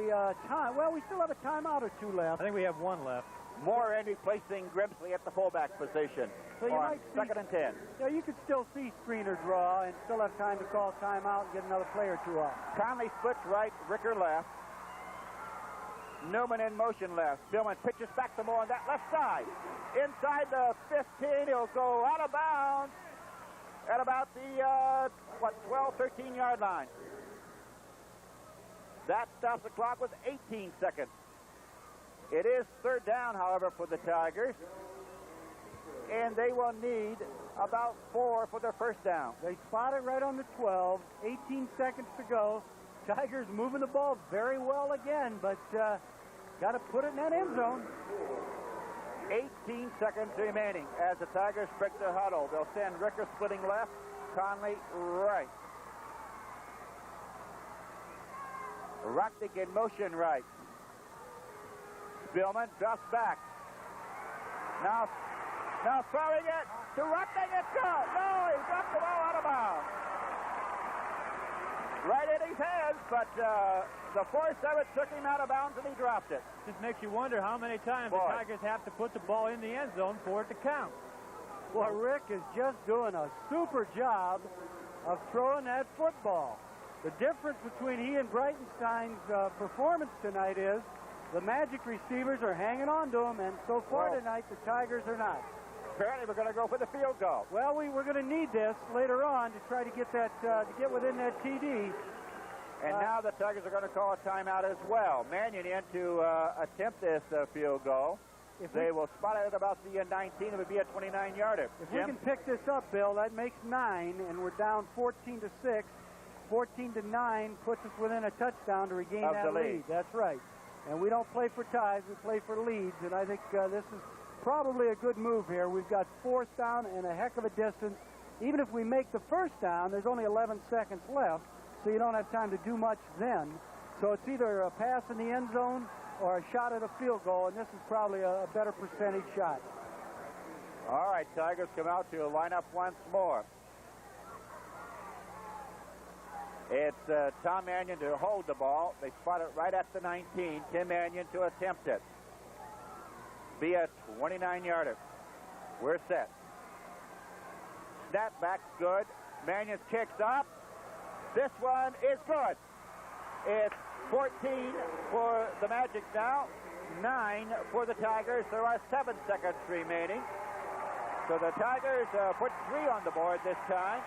time. Well, we still have a timeout or two left. I think we have one left. Moore Henry placing Grimsley at the fullback position. So you might see, second and 10. Yeah, you could still see screener draw and still have time to call timeout and get another play or two off. Conley splits right, Ricker left. Newman in motion left. Billman pitches back to Moore on that left side. Inside the 15, he'll go out of bounds at about the, 12, 13-yard line. That stops the clock with 18 seconds. It is third down, however, for the Tigers. And they will need about 4 for their first down. They spot it right on the 12. 18 seconds to go. Tigers moving the ball very well again, but got to put it in that end zone. 18 seconds remaining as the Tigers break their huddle. They'll send Ricker splitting left, Conley right. Rocknick in motion right. Spillman drops back. Now throwing it to Rocknick. It's gone. No, he dropped the ball out of bounds. Right in his hands, but the 4-7 took him out of bounds and he dropped it. Just makes you wonder how many times the Tigers have to put the ball in the end zone for it to count. Well, Rick is just doing a super job of throwing that football. The difference between he and Breitenstein's performance tonight is the Magic receivers are hanging on to him, and so far tonight the Tigers are not. Apparently we're going to go for the field goal. Well, we're going to need this later on to try to get that to get within that TD. And now the Tigers are going to call a timeout as well. Mannion in to attempt this field goal. They will spot it at about the 19. It would be a 29-yarder. If we can pick this up, Bill, that makes 9, and we're down 14-6. 14-9 puts us within a touchdown to regain that lead. That's right. And we don't play for ties, we play for leads, and I think this is probably a good move here. We've got 4th down and a heck of a distance. Even if we make the first down, there's only 11 seconds left, so you don't have time to do much then. So it's either a pass in the end zone or a shot at a field goal, and this is probably a better percentage shot. All right, Tigers come out to line up once more. It's Tom Mannion to hold the ball. They spot it right at the 19. Tim Mannion to attempt it. Be a 29-yarder. We're set. Snap back, good. Mannion kicks up. This one is good. It's 14 for the Magic now, 9 for the Tigers. There are 7 seconds remaining. So the Tigers put 3 on the board this time.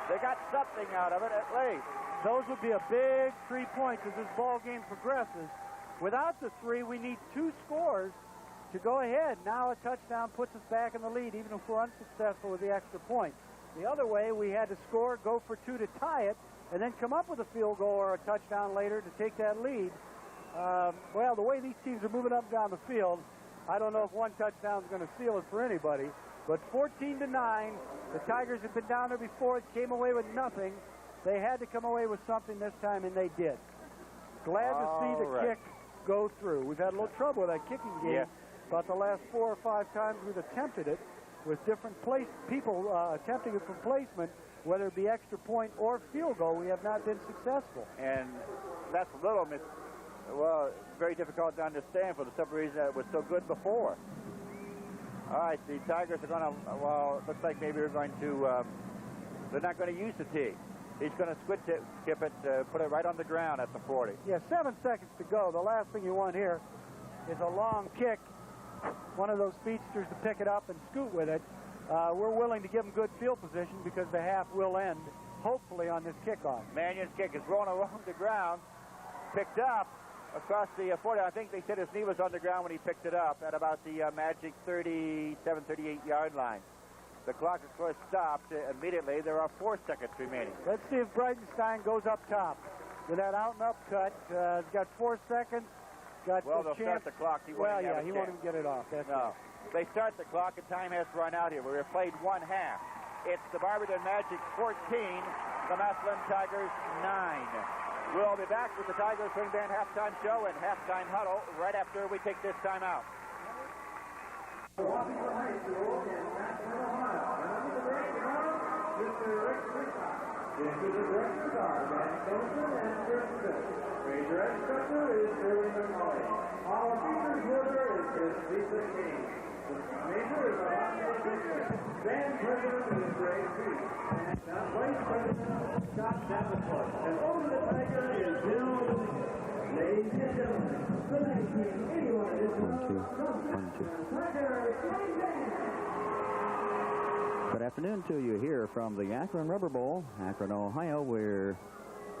They got something out of it at least. Those would be a big 3 points as this ball game progresses. Without the 3, we need 2 scores to go ahead. Now a touchdown puts us back in the lead, even if we're unsuccessful with the extra point. The other way, we had to score, go for 2 to tie it, and then come up with a field goal or a touchdown later to take that lead. Well, the way these teams are moving up and down the field, I don't know if one touchdown is going to seal it for anybody. But 14-9, the Tigers have been down there before. It came away with nothing. They had to come away with something this time, and they did. Glad to see the kick go through. We've had a little trouble with that kicking game. About the last 4 or 5 times we've attempted it with different people attempting it from placement, whether it be extra point or field goal. We have not been successful. And that's a little very difficult to understand for the simple reason that it was so good before. All right, the Tigers are going to, well, it looks like maybe they're going to, they're not going to use the tee. He's going to skip it, put it right on the ground at the 40. Yeah, 7 seconds to go. The last thing you want here is a long kick, one of those speedsters to pick it up and scoot with it. We're willing to give them good field position because the half will end, hopefully, on this kickoff. Mannion's kick is rolling along the ground, picked up across the 40. I think they said his knee was on the ground when he picked it up at about the Magic 37, 38-yard line. The clock, of course, stopped immediately. There are 4 seconds remaining. Let's see if Breitenstein goes up top with that out and up cut. He's got 4 seconds. Got they'll start the clock. He won't even get it off. That's no. They start the clock, and time has run out here. We've played 1 half. It's the Barberton Magic 14, the Massillon Tigers 9. We'll be back with the Tigers Swing Band halftime show and halftime huddle right after we take this time out. High School in Massillon, Ohio. Into the director's arm, and Johnson and Chris Smith. Major instructor is Shirley McCauley. Our features worker is Chris Lisa King. The major is Alma Mater. Band president is Ray Sweet. And now vice president Scott Davenport. And over the tiger is Bill Williams. Ladies and gentlemen, the 1981 edition of Tiger Swing Band. Good afternoon to you here from the Akron Rubber Bowl, Akron, Ohio, where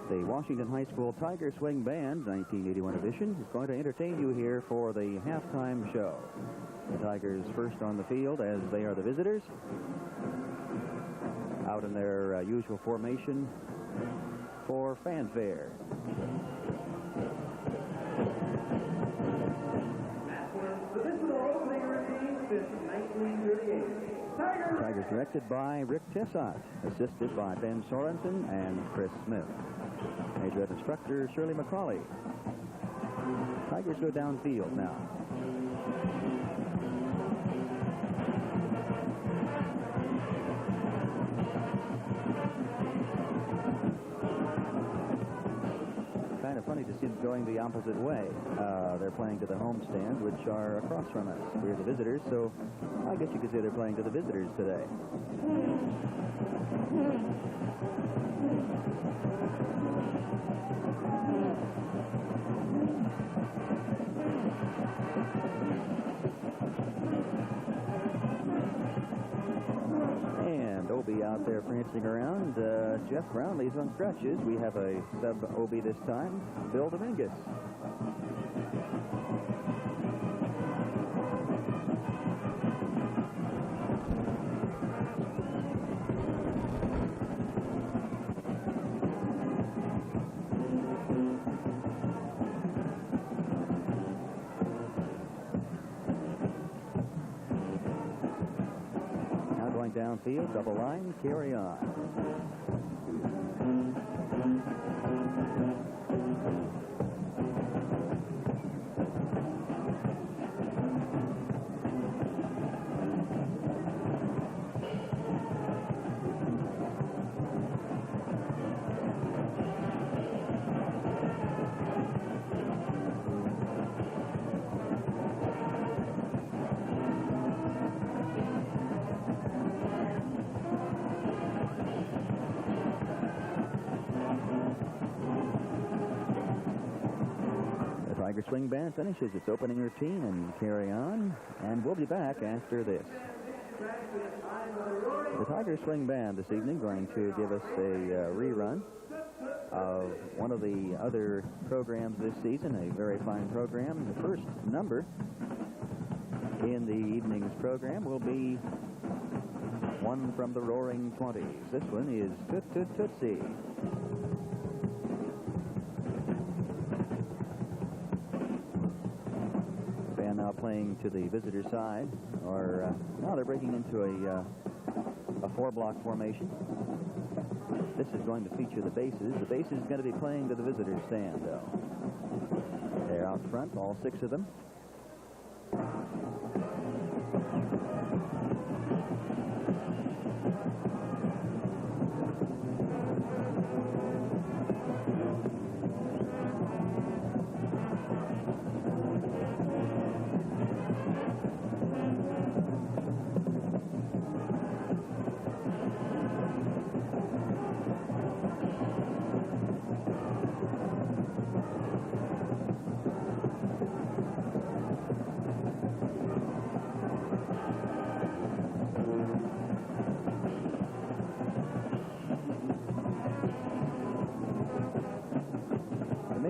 the Washington High School Tiger Swing Band, 1981 edition, is going to entertain you here for the halftime show. The Tigers first on the field as they are the visitors, out in their usual formation for fanfare. The visitor opening routine since 1938. Tigers directed by Rick Tessot, assisted by Ben Sorensen and Chris Smith. Major ed instructor Shirley McCauley. Tigers go downfield now. Kind of funny to see them going the opposite way. They're playing to the home stand, which are across from us. We're the visitors, so I guess you could say they're playing to the visitors today. And Obie out there prancing around. Jeff Brownlee's on crutches. We have a sub-Obie this time, Bill Dominguez. Downfield, double line, carry on. Swing Band finishes its opening routine and carry on, and we'll be back after this. The Tiger Swing Band this evening going to give us a rerun of one of the other programs this season, a very fine program. The first number in the evening's program will be one from the Roaring Twenties. This one is Toot Toot Tootsie. Now playing to the visitor side, or now they're breaking into a four-block formation. This is going to feature the bases. The bases is going to be playing to the visitor stand, though. They're out front, all six of them.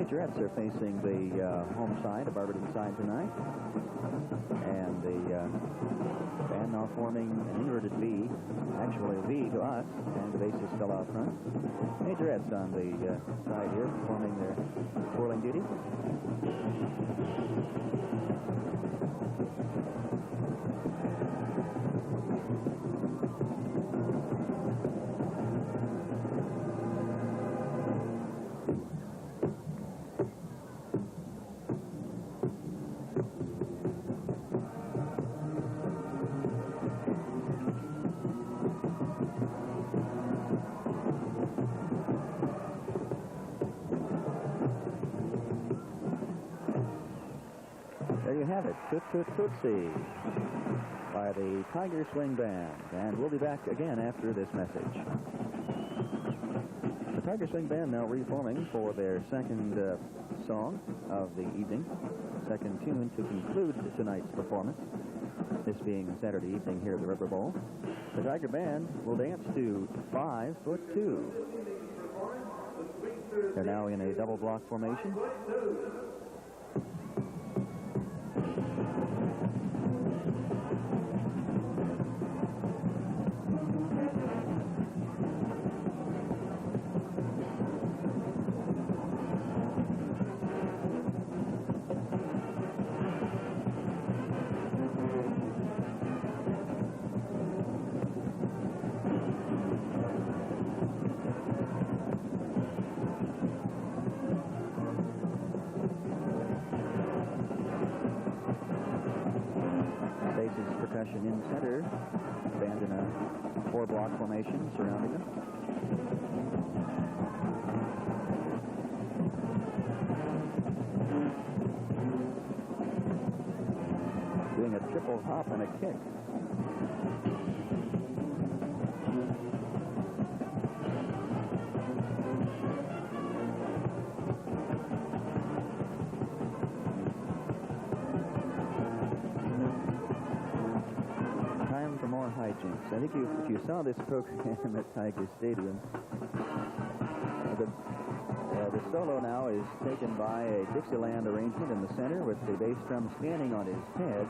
Majorettes are facing the home side, the Barberton side tonight. And the band now forming an inverted V, actually a V to us, and the bases still out front. Majorettes on the side here, performing their twirling duty. have it. Toot Toot Tootsie by the Tiger Swing Band. And we'll be back again after this message. The Tiger Swing Band now reforming for their second song of the evening, second tune to conclude tonight's performance, this being Saturday evening here at the River Bowl. The Tiger Band will dance to 5'2". They're now in a double block formation. In center, band in a 4-block formation surrounding them. Doing a triple hop and a kick. Hijinks. I think if you saw this program at Tiger Stadium, the solo now is taken by a Dixieland arrangement in the center with the bass drum standing on his head,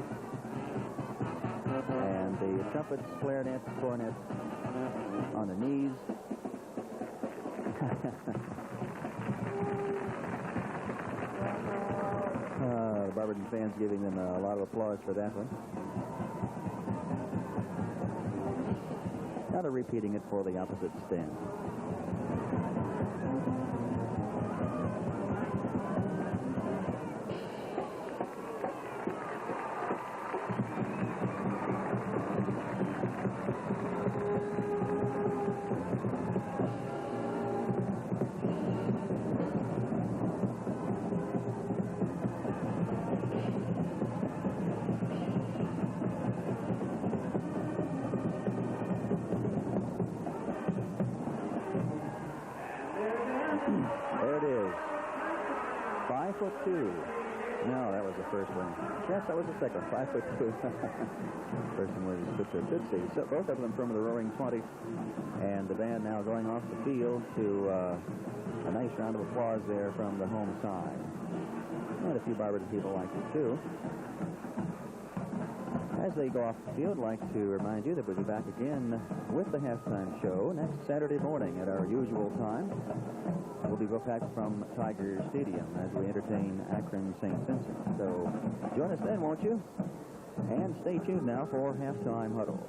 and the trumpets, clarinets, cornets on the knees. The Barberton fans giving them a lot of applause for that one. Now they're repeating it for the opposite stand. No, that was the first one. Yes, that was the second. 5'2". First one was Tootsie. So both of them from the Roaring 20. And the band now going off the field to a nice round of applause there from the home side. And a few Barberton people liked it too. As they go off the field, I'd like to remind you that we'll be back again with the halftime show next Saturday morning at our usual time. We'll be back from Tiger Stadium as we entertain Akron St. Vincent. So join us then, won't you? And stay tuned now for Halftime Huddle.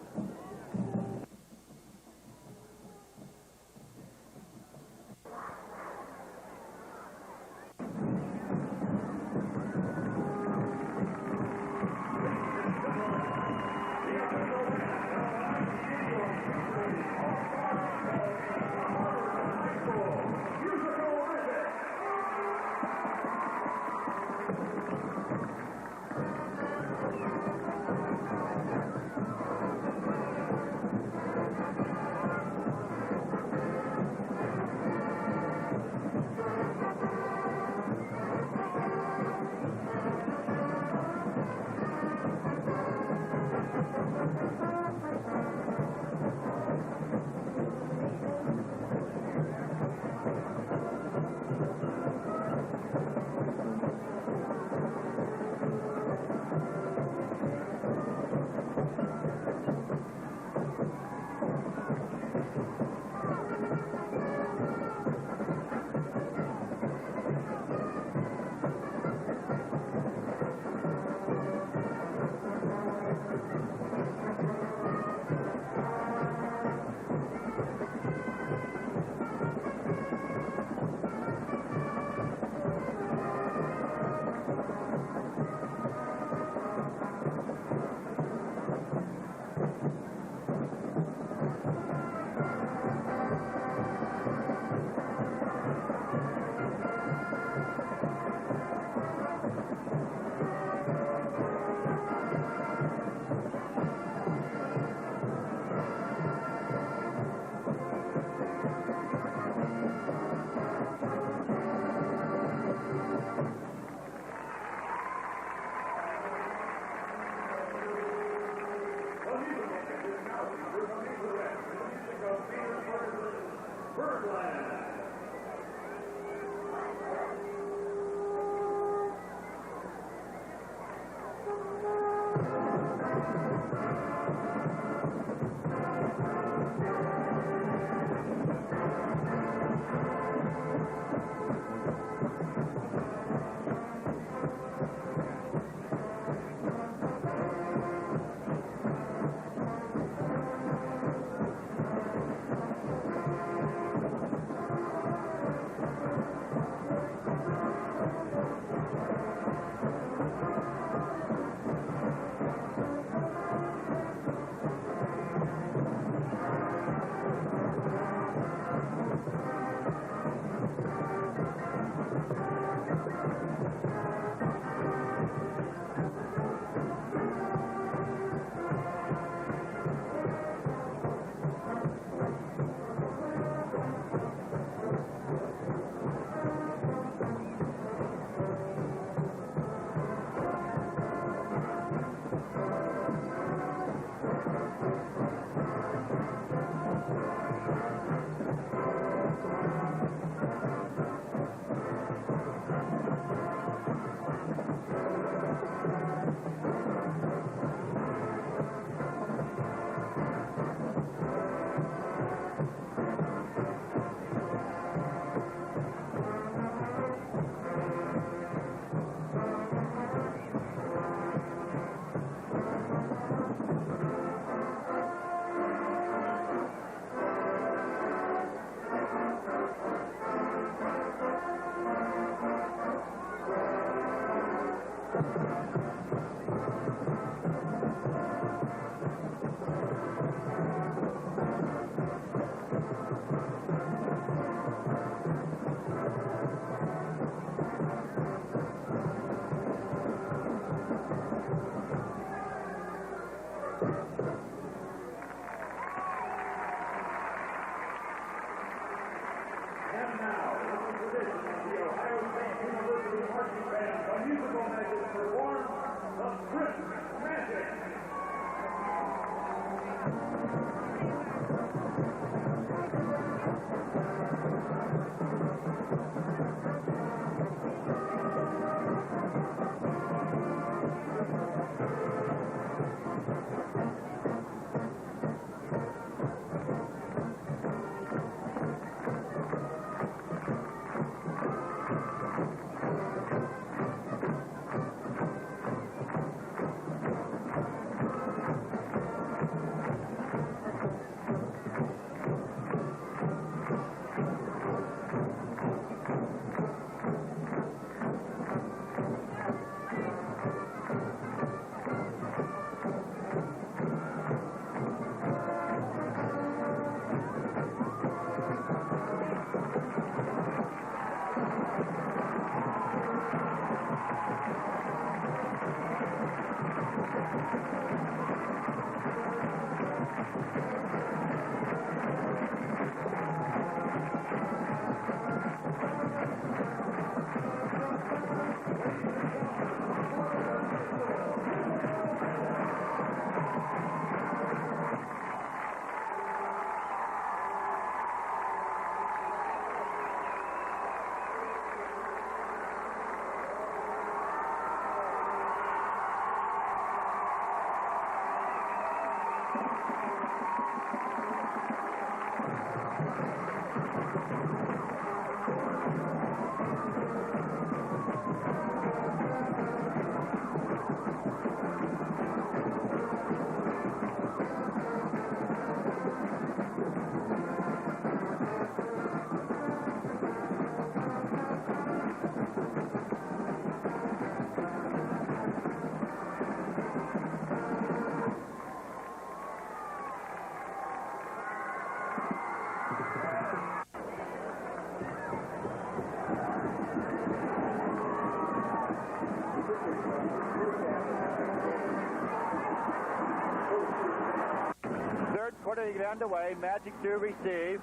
quarter to get underway. Magic to receive.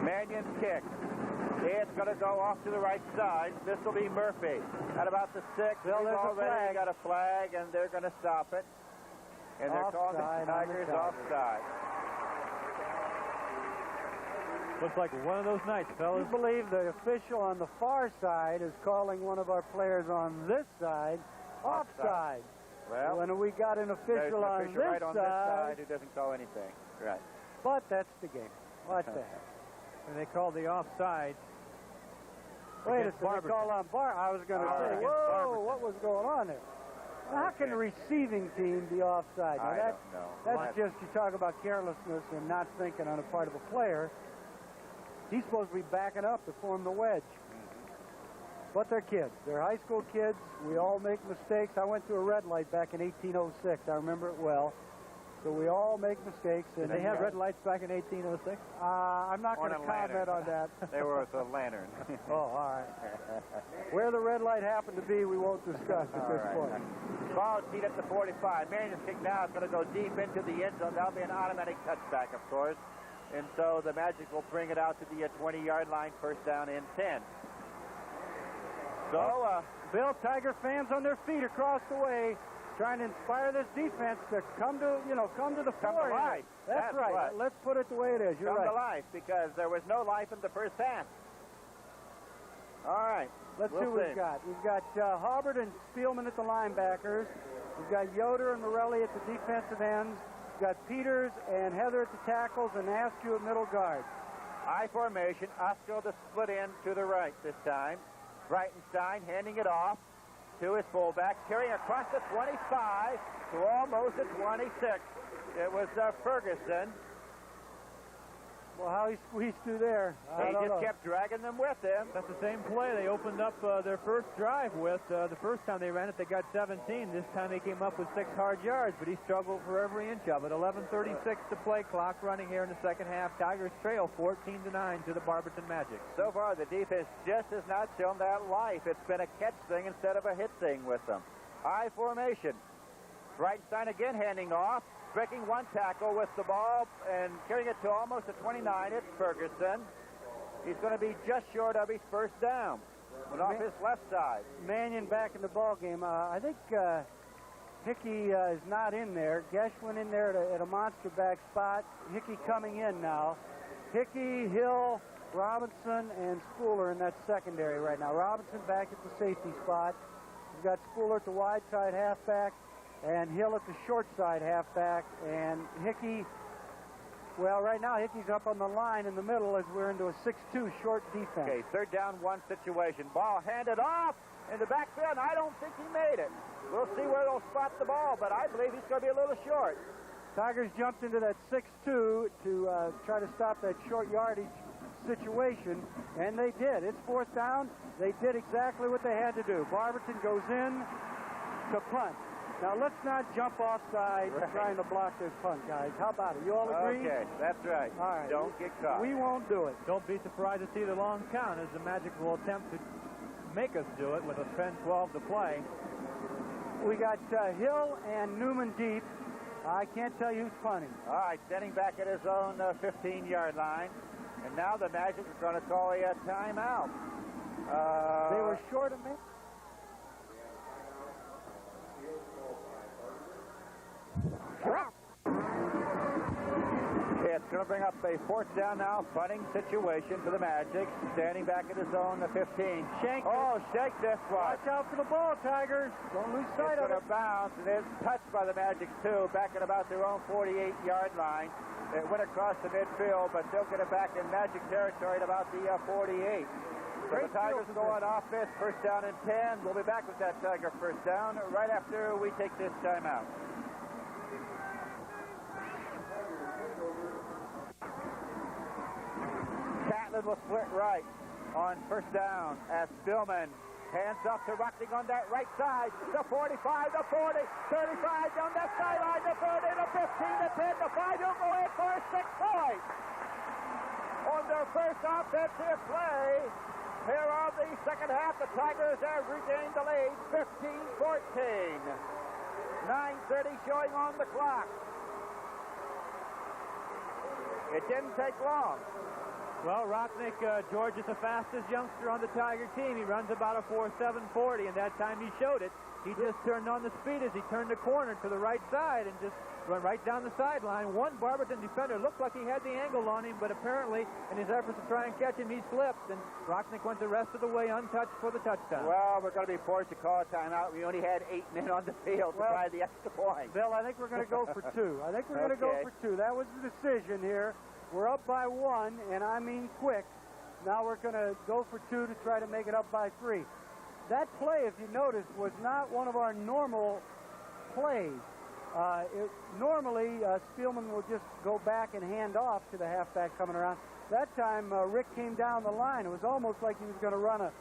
Mannion's kick. It's going to go off to the right side. This will be Murphy. At about the 6, Bill, they've there's a already flag. got a flag, and they're going to stop it. And they're calling the Offside on the Tigers Tigers. offside. Looks like one of those nights, fellas. You believe the official on the far side is calling one of our players on this side offside. Well, when we got an official on this right on this side who doesn't call anything. Right. But that's the game. What the heck? And they called the offside. Wait a second. They called on Bar. I was going to say, whoa, what was going on there? How can the receiving team be offside? Now, I don't know. That's just, you talk about carelessness and not thinking on the part of a player. He's supposed to be backing up to form the wedge. But they're kids. They're high school kids. We all make mistakes. I went through a red light back in 1806. I remember it well. So we all make mistakes. And Did they have red lights back in 1806? I'm not going to comment on that. They were with a lantern. Oh, all right. Where the red light happened to be, we won't discuss at this point. Ball teed at the 45. Marion's kick now is going to go deep into the end zone. That'll be an automatic touchback, of course. And so the Magic will bring it out to the 20-yard line, first down and 10. So, Bill, Tiger fans on their feet across the way, trying to inspire this defense to come to the floor. Come to life. That's right. What. Let's put it the way it is. You're come right. to life, because there was no life in the first half. All right. Let's see what we've got. We've got Hubbard and Spielman at the linebackers. We've got Yoder and Morelli at the defensive ends. We've got Peters and Heather at the tackles and Askew at middle guard. I formation. Osco to split in to the right this time. Breitenstein handing it off to his fullback, carrying across the 25 to almost the 26. It was Ferguson. Well, how he squeezed through there, He just kept dragging them with him. That's the same play they opened up their first drive with. The first time they ran it, they got 17. This time they came up with 6 hard yards, but he struggled for every inch of it. 11:36 to play, clock running here in the second half. Tigers trail 14-9 to the Barberton Magic. So far, the defense just has not shown that life. It's been a catch thing instead of a hit thing with them. I formation. Breitenstein again handing off. Breaking one tackle with the ball and carrying it to almost the 29. It's Ferguson. He's going to be just short of his first down. Went off his left side. Mannion back in the ball game. I think Hickey is not in there. Gesh went in there at a monster back spot. Hickey coming in now. Hickey, Hill, Robinson, and Spooler in that secondary right now. Robinson back at the safety spot. We've got Spooler at the wide side halfback, and Hill at the short side halfback, and Hickey, well, right now Hickey's up on the line in the middle as we're into a 6-2 short defense. Okay, third down, one situation. Ball handed off in the backfield, and I don't think he made it. We'll see where they'll spot the ball, but I believe he's going to be a little short. Tigers jumped into that 6-2 to try to stop that short yardage situation, and they did. It's fourth down. They did exactly what they had to do. Barberton goes in to punt. Now, let's not jump offside trying to block this punt, guys. How about it? You all agree? Okay, that's right. All right. Don't get caught. We won't do it. Don't be surprised to see the long count as the Magic will attempt to make us do it with a 10-12 to play. We got Hill and Newman deep. I can't tell you who's punting. All right, standing back at his own 15-yard line. And now the Magic is going to call a timeout. They were short of me. It's going to bring up a fourth down now, punting situation for the Magic. Standing back at his own 15. Shake this one. Watch out for the ball, Tigers. Don't lose sight It's of going it. to bounce, and it's touched by the Magic, too, back at about their own 48-yard line. It went across the midfield, but they'll get it back in Magic territory at about the 48. So the Tigers going offense, first down and 10. We'll be back with that Tiger first down right after we take this timeout. Catlin will split right on first down as Spillman hands off to Ruckling on that right side. The 45, the 40, 35 down that sideline, the 30, the 15, the 10, the 5. You'll go in for a 6 points. On their first offensive play here of the second half, the Tigers have regained the lead, 15-14. 9:30 showing on the clock. It didn't take long. Well, Rocknick, George is the fastest youngster on the Tiger team. He runs about a 4.740, and that time he showed it. He just turned on the speed as he turned the corner to the right side and just Went right down the sideline. One Barberton defender looked like he had the angle on him, but apparently in his efforts to try and catch him, he slipped, and Rocknick went the rest of the way untouched for the touchdown. Well, we're going to be forced to call a timeout. We only had 8 men on the field to try the extra point. Bill, I think we're going to go for 2. I think we're going to go for 2. That was the decision here. We're up by 1, and I mean quick. Now we're going to go for 2 to try to make it up by 3. That play, if you notice, was not one of our normal plays. Normally, Spielman will just go back and hand off to the halfback coming around. That time, Rick came down the line. It was almost like he was going to run a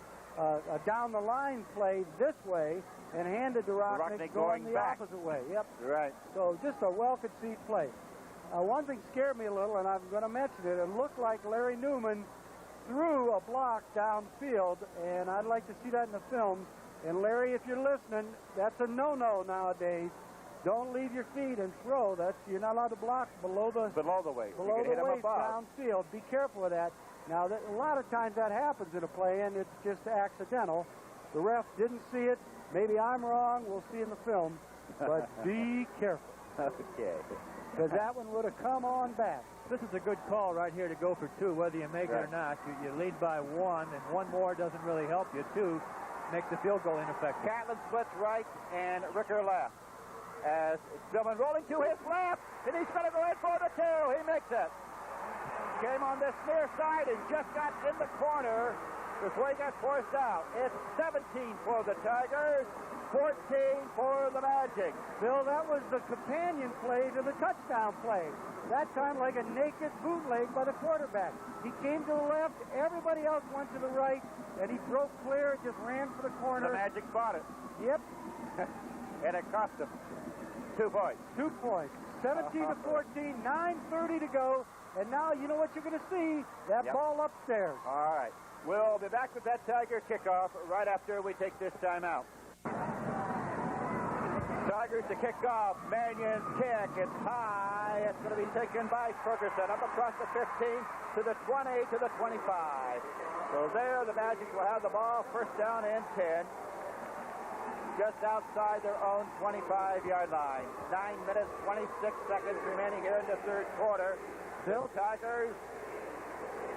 down-the-line play this way and hand it to Rocknick going the back. opposite way. Yep. Right. So just a well-conceived play. One thing scared me a little, and I'm going to mention it. It looked like Larry Newman threw a block downfield, and I'd like to see that in the film. And Larry, if you're listening, that's a no-no nowadays. Don't leave your feet and throw. You're not allowed to block below the waist. Below the waist downfield. Be careful of that. Now, a lot of times that happens in a play, and it's just accidental. The ref didn't see it. Maybe I'm wrong. We'll see in the film. But be careful. Okay. Because that one would have come on back. This is a good call right here to go for 2, whether you make it or not. You lead by 1, and 1 more doesn't really help you. 2 makes the field goal ineffective. Catlin splits right and Ricker left. As Spielman rolling to his left, and he's going to go in for the 2. He makes it. Came on this near side and just got in the corner before he got forced out. It's 17 for the Tigers, 14 for the Magic. Bill, that was the companion play to the touchdown play. That time like a naked bootleg by the quarterback. He came to the left, everybody else went to the right, and he broke clear, just ran for the corner. The Magic bought it. Yep. And it cost him 2 points. 2 points. 17 to 14, 9:30 to go, and now you know what you're going to see, that ball upstairs. All right. We'll be back with that Tiger kickoff right after we take this time out. Tigers to kick off. Mannion's kick. It's high. It's going to be taken by Ferguson up across the 15 to the 20 to the 25. So there the Magic will have the ball. First down and 10. Just outside their own 25-yard line. 9 minutes, 26 seconds remaining here in the third quarter. Still Tigers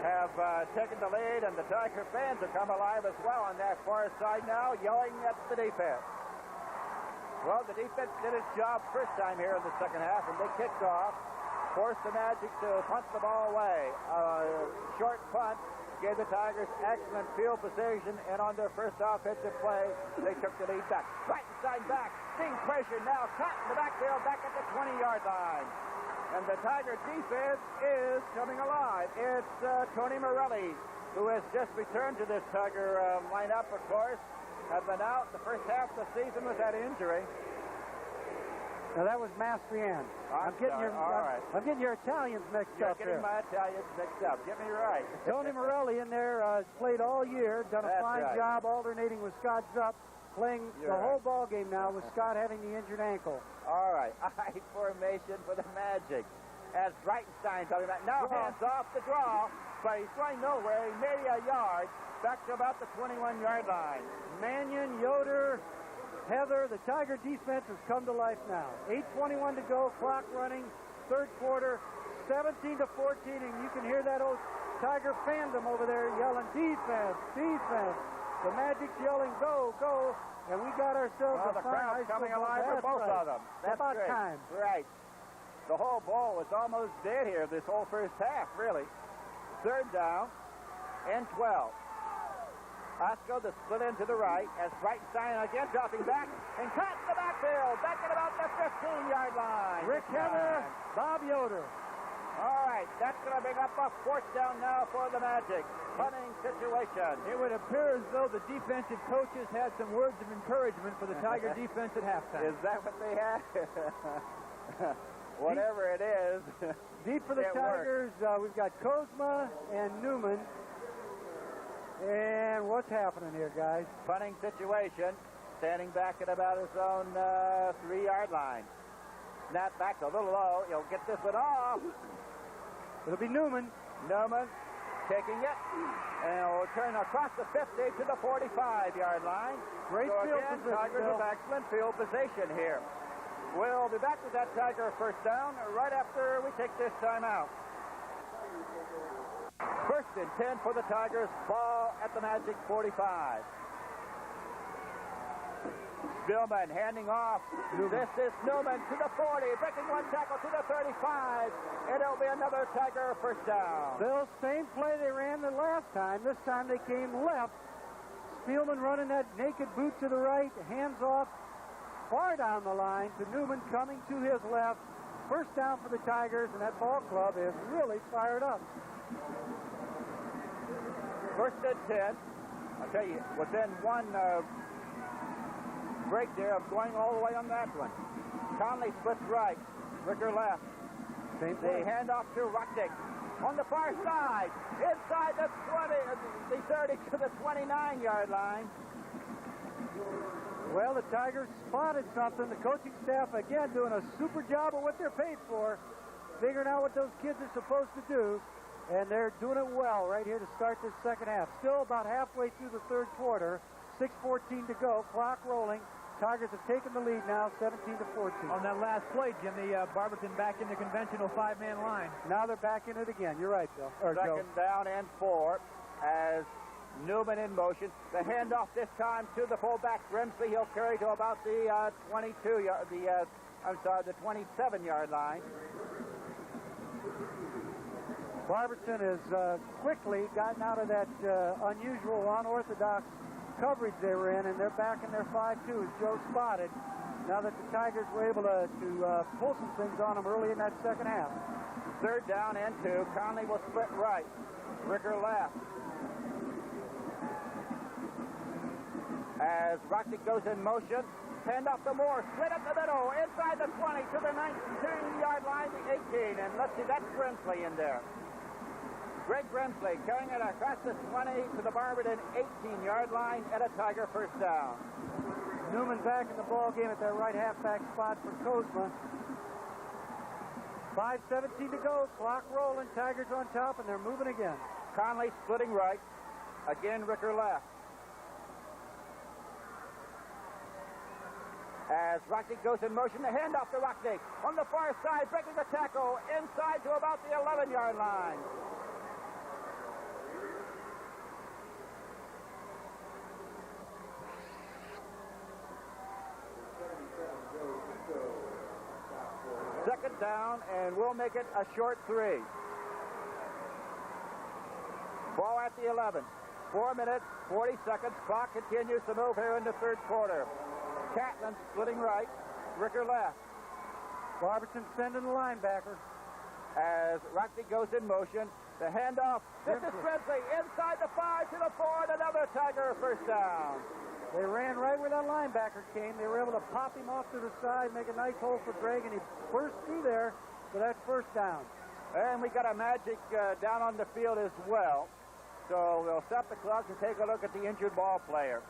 have taken the lead, and the Tiger fans have come alive as well on that far side now, yelling at the defense. Well, the defense did its job first time here in the second half, and they kicked off, forced the Magic to punt the ball away. Short punt gave the Tigers excellent field position, and on their first offensive play, they took the lead back. Right side back, being pressured now, caught in the backfield, back at the 20-yard line. And the Tiger defense is coming alive. It's Tony Morelli, who has just returned to this Tiger lineup, of course. Has been out the first half of the season with that injury. Now that was Massillon. I'm getting your Italians mixed up here. You're getting my Italians mixed up. Get me right. Tony Morelli in there played all year, done a fine job alternating with Scott Zupp, playing the whole ball game now with Scott having the injured ankle. All right. I formation for the Magic. As Breitenstein talking about. Now hands off the draw, but he's going nowhere. He made a yard back to about the 21-yard line. Mannion, Yoder, Heather, the Tiger defense has come to life now. 8:21 to go, clock running, third quarter, 17 to 14, and you can hear that old Tiger fandom over there yelling, defense, defense. The Magic's yelling, go, go, and we got ourselves a the crowd's coming alive for both of them. That's about great. Time. Right. The whole ball was almost dead here this whole first half, really. Third down and 12. Osco, the split into the right, as Breitenstein again dropping back and caught in the backfield, back at about the 15-yard line. Rick Heather, Bob Yoder. All right, that's going to bring up a fourth down now for the Magic. Punting situation. It would appear as though the defensive coaches had some words of encouragement for the Tiger defense at halftime. Is that what they had? Whatever it is. Deep for the Tigers, we've got Kozma and Newman. And what's happening here, guys? Punting situation. Standing back at about his own 3-yard line. Snap back a little low. He'll get this one off. It'll be Newman. Newman taking it. And will turn across the 50 to the 45-yard line. Great field position. Tigers with excellent field position here. We'll be back with that Tiger first down right after we take this time out. First and 10 for the Tigers. Ball at the Magic 45. Spillman handing off. This is Newman to the 40, breaking one tackle to the 35, and it'll be another Tiger first down. Bill, same play they ran the last time. This time they came left. Spielman running that naked boot to the right, hands off, far down the line to Newman coming to his left. First down for the Tigers, and that ball club is really fired up. First and 10. I'll tell you, within one break there of going all the way on that one. Conley splits right. Ricker left. Same They hand off to Rucknick on the far side. Inside the 30 to the 29-yard line. Well, the Tigers spotted something. The coaching staff, again, doing a super job of what they're paid for, figuring out what those kids are supposed to do, and they're doing it well right here to start this second half. Still about halfway through the third quarter, 6:14 to go, clock rolling. Tigers have taken the lead now, 17-14. On that last play, Jimmy, Barberton back in the conventional five-man line. Now they're back in it again. You're right, Bill. Second down and 4 as Newman in motion. The handoff this time to the fullback Grimsley. He'll carry to about the 27-yard line. Barberton has quickly gotten out of that unusual, unorthodox coverage they were in, and they're back in their 5-2 as Joe spotted. Now that the Tigers were able to pull some things on them early in that second half. Third down and 2. Conley will split right. Ricker left. As Rocknick goes in motion, hand off to Moore, split up the middle, inside the 20 to the 19-yard line, the 18, and let's see, that's Grimsley in there. Greg Grimsley carrying it across the 20 to the Barberton 18-yard line and a Tiger first down. Newman back in the ball game at that right halfback spot for Kozma. 5:17 to go, clock rolling, Tigers on top, and they're moving again. Conley splitting right. Again, Ricker left. As Rocknick goes in motion, the handoff to Rocknick on the far side, breaking the tackle inside to about the 11-yard line. Second down, and we'll make it a short 3. Ball at the 11. 4 minutes, 40 seconds. Clock continues to move here in the third quarter. Catlin splitting right. Ricker left. Barberton sending the linebacker. As Rocknick goes in motion, the handoff. This is Grimsley inside the 5 to the 4, and another Tiger first down. They ran right where that linebacker came. They were able to pop him off to the side, make a nice hole for Greg, and he burst through there for that first down. And we got a Magic down on the field as well. So we'll stop the clock and take a look at the injured ball player.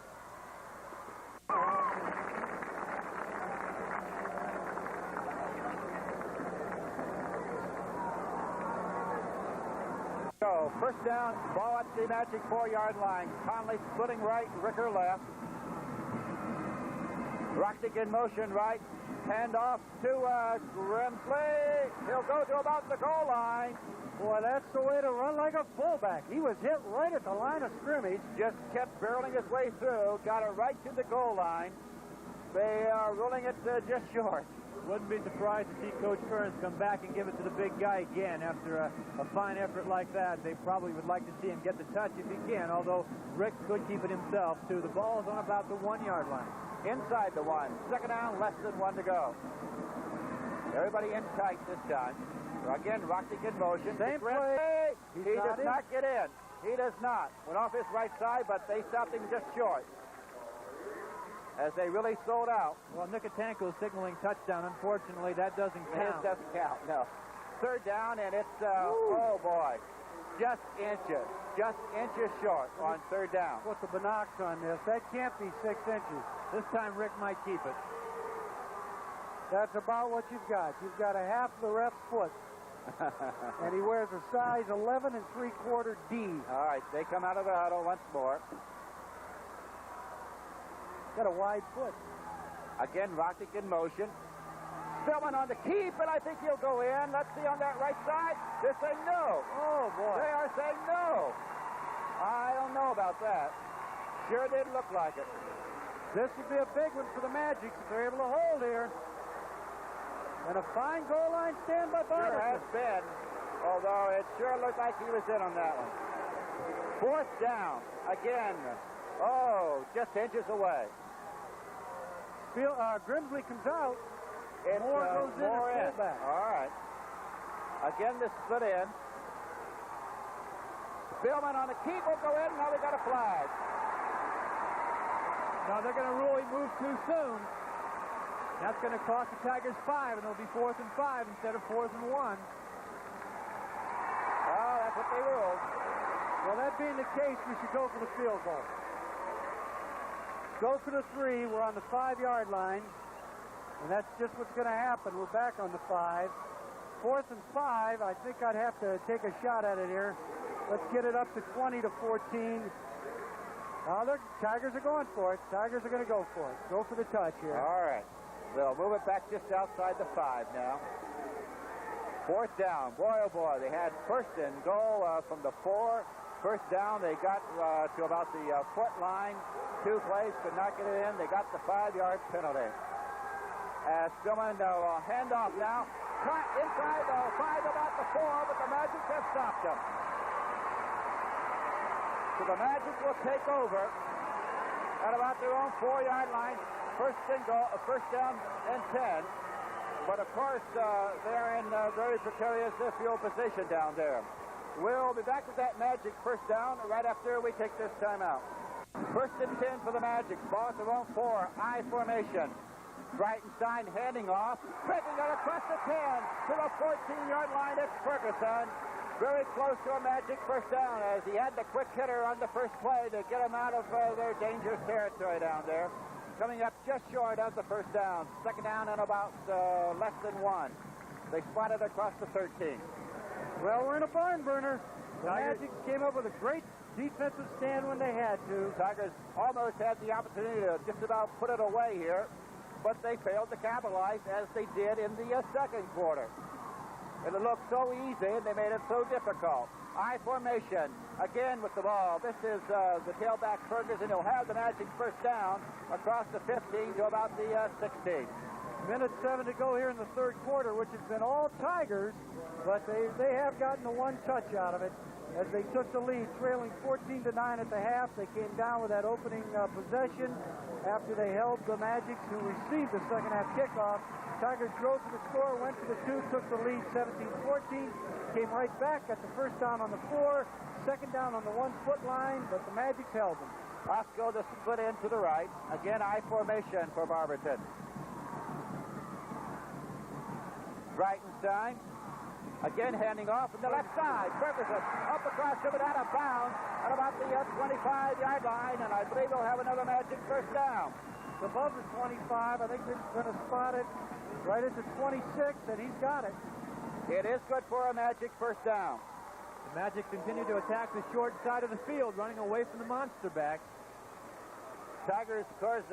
So first down, ball at the Magic 4-yard line. Conley splitting right, Ricker left. Rocknick in motion right. Hand off to Grimsley. He'll go to about the goal line. Boy, that's the way to run like a fullback. He was hit right at the line of scrimmage. Just kept barreling his way through. Got it right to the goal line. They are rolling it just short. Wouldn't be surprised to see Coach Kearns come back and give it to the big guy again after a fine effort like that. They probably would like to see him get the touch if he can, although Rick could keep it himself, too. The ball is on about the 1-yard line. Inside the 1. Second down, less than 1 to go. Everybody in tight this time. So again, Rocknick in motion. Same play. He does not get in. He does not. Went off his right side, but they stopped him just short. As they really sold out. Well, Nicotanko signaling touchdown. Unfortunately, that doesn't count. It doesn't count, no. Third down, and it's, oh boy, just inches short on third down. What's the binocs on this? That can't be 6 inches. This time, Rick might keep it. That's about what you've got. You've got a half the ref's foot. And he wears a size 11 3/4 D. All right, they come out of the huddle once more. Got a wide foot. Again, Rocknick in motion. Spillman on the keep, and I think he'll go in. Let's see on that right side. They're saying no. Oh, boy. They are saying no. I don't know about that. Sure did look like it. This would be a big one for the Magic if they're able to hold here. And a fine goal line stand by Barberton. Sure has been, although it sure looked like he was in on that one. Fourth down. Again. Oh, just inches away. Grimsley comes out. Moore goes in Moore and back. All right. Again, this split in. Spillman on the keep will go in. Now we got a flag. Now they're going to rule he moved too soon. That's going to cost the Tigers 5, and it'll be 4th and 5 instead of 4th and 1. Oh, that's what they ruled. Well, that being the case, we should go for the field goal. Go for the 3. We're on the 5-yard line. And that's just what's going to happen. We're back on the 5. 4th and 5. I think I'd have to take a shot at it here. Let's get it up to 20 to 14. Now the Tigers are going for it. Tigers are going to go for it. Go for the touch here. All right. They'll move it back just outside the 5 now. 4th down. Boy, oh boy. They had first and goal from the 4. First down, they got to about the foot line. 2 plays, could not get it in. They got the 5-yard penalty. Spillman, handoff now. Inside the 5, about the 4, but the Magic have stopped them. So the Magic will take over at about their own 4-yard line. First down and 10. But of course, they're in very precarious field position down there. We'll be back with that Magic first down right after we take this timeout. First and 10 for the Magic. Ball at their own 4. I formation. Breitenstein handing off. Breaking it across the 10 to the 14-yard line. It's Ferguson. Very close to a Magic first down as he had the quick hitter on the first play to get them out of their dangerous territory down there. Coming up just short of the first down. Second down and about less than 1. They spotted across the 13. Well, we're in a barn burner. The Magic came up with a great defensive stand when they had to. Tigers almost had the opportunity to just about put it away here, but they failed to capitalize as they did in the second quarter. And it looked so easy, and they made it so difficult. I formation, again with the ball. This is the tailback Ferguson. He'll have the Magic first down across the 15 to about the 16. Minute 7 to go here in the third quarter, which has been all Tigers, but they have gotten the 1 touch out of it as they took the lead, trailing 14-9 at the half. They came down with that opening possession after they held the Magic, who received the second half kickoff. Tigers drove to the score, went to the 2, took the lead 17-14, came right back at the first down on the 4, second down on the 1-foot line, but the Magic held them. Osco to split in to the right. Again, I formation for Barberton. Breitenstein, again handing off from the left side. Ferguson up across him and out of bounds at about the 25-yard line, and I believe they'll have another Magic first down. It's above the 25. I think they're going to spot it right at the 26, and he's got it. It is good for a Magic first down. The Magic continue to attack the short side of the field, running away from the monster back. Tigers, of course,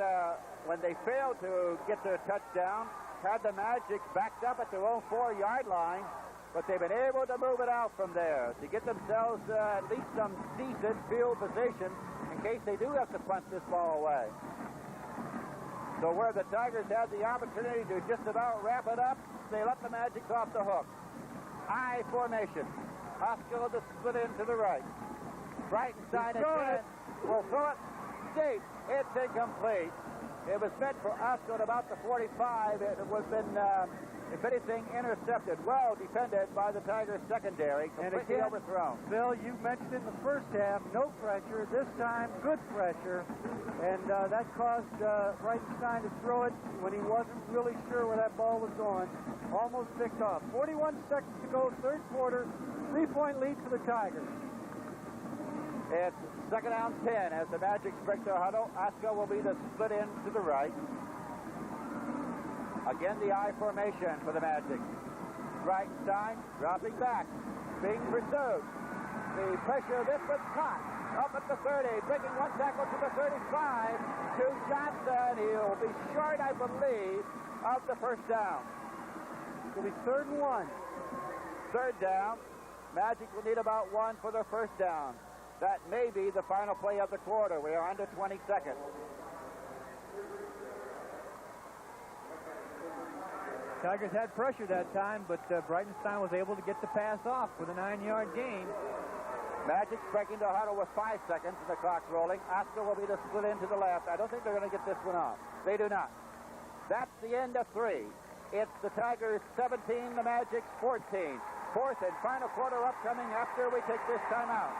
when they failed to get their touchdown, had the Magic backed up at their own 4-yard line, but they've been able to move it out from there to get themselves at least some decent field position in case they do have to punt this ball away. So where the Tigers had the opportunity to just about wrap it up, they let the Magic off the hook. I formation. Hospital to split in to the right. Breitenstein at 10 will throw it deep. It's incomplete. It was meant for Osco at about the 45. It would have been, if anything, intercepted. Well defended by the Tigers secondary. Completely again, overthrown. Bill, you mentioned in the first half, no pressure. This time, good pressure. And that caused Breitenstein to throw it when he wasn't really sure where that ball was going. Almost picked off. 41 seconds to go, third quarter. 3-point lead for the Tigers. It's second down 10 as the Magic break their huddle. Osco will be the split in to the right. Again, the I formation for the Magic. Breitenstein dropping back, being pursued. The pressure, this was caught up at the 30, breaking 1 tackle to the 35 to Johnson. He'll be short, I believe, of the first down. It'll be 3rd and 1. Third down. Magic will need about 1 for their first down. That may be the final play of the quarter. We are under 20 seconds. Tigers had pressure that time, but Breitenstein was able to get the pass off with a 9-yard gain. Magic's breaking the huddle with 5 seconds and the clock's rolling. Oscar will be to split into the left. I don't think they're going to get this one off. They do not. That's the end of 3. It's the Tigers 17, the Magic's 14. 4th and final quarter upcoming after we take this timeout.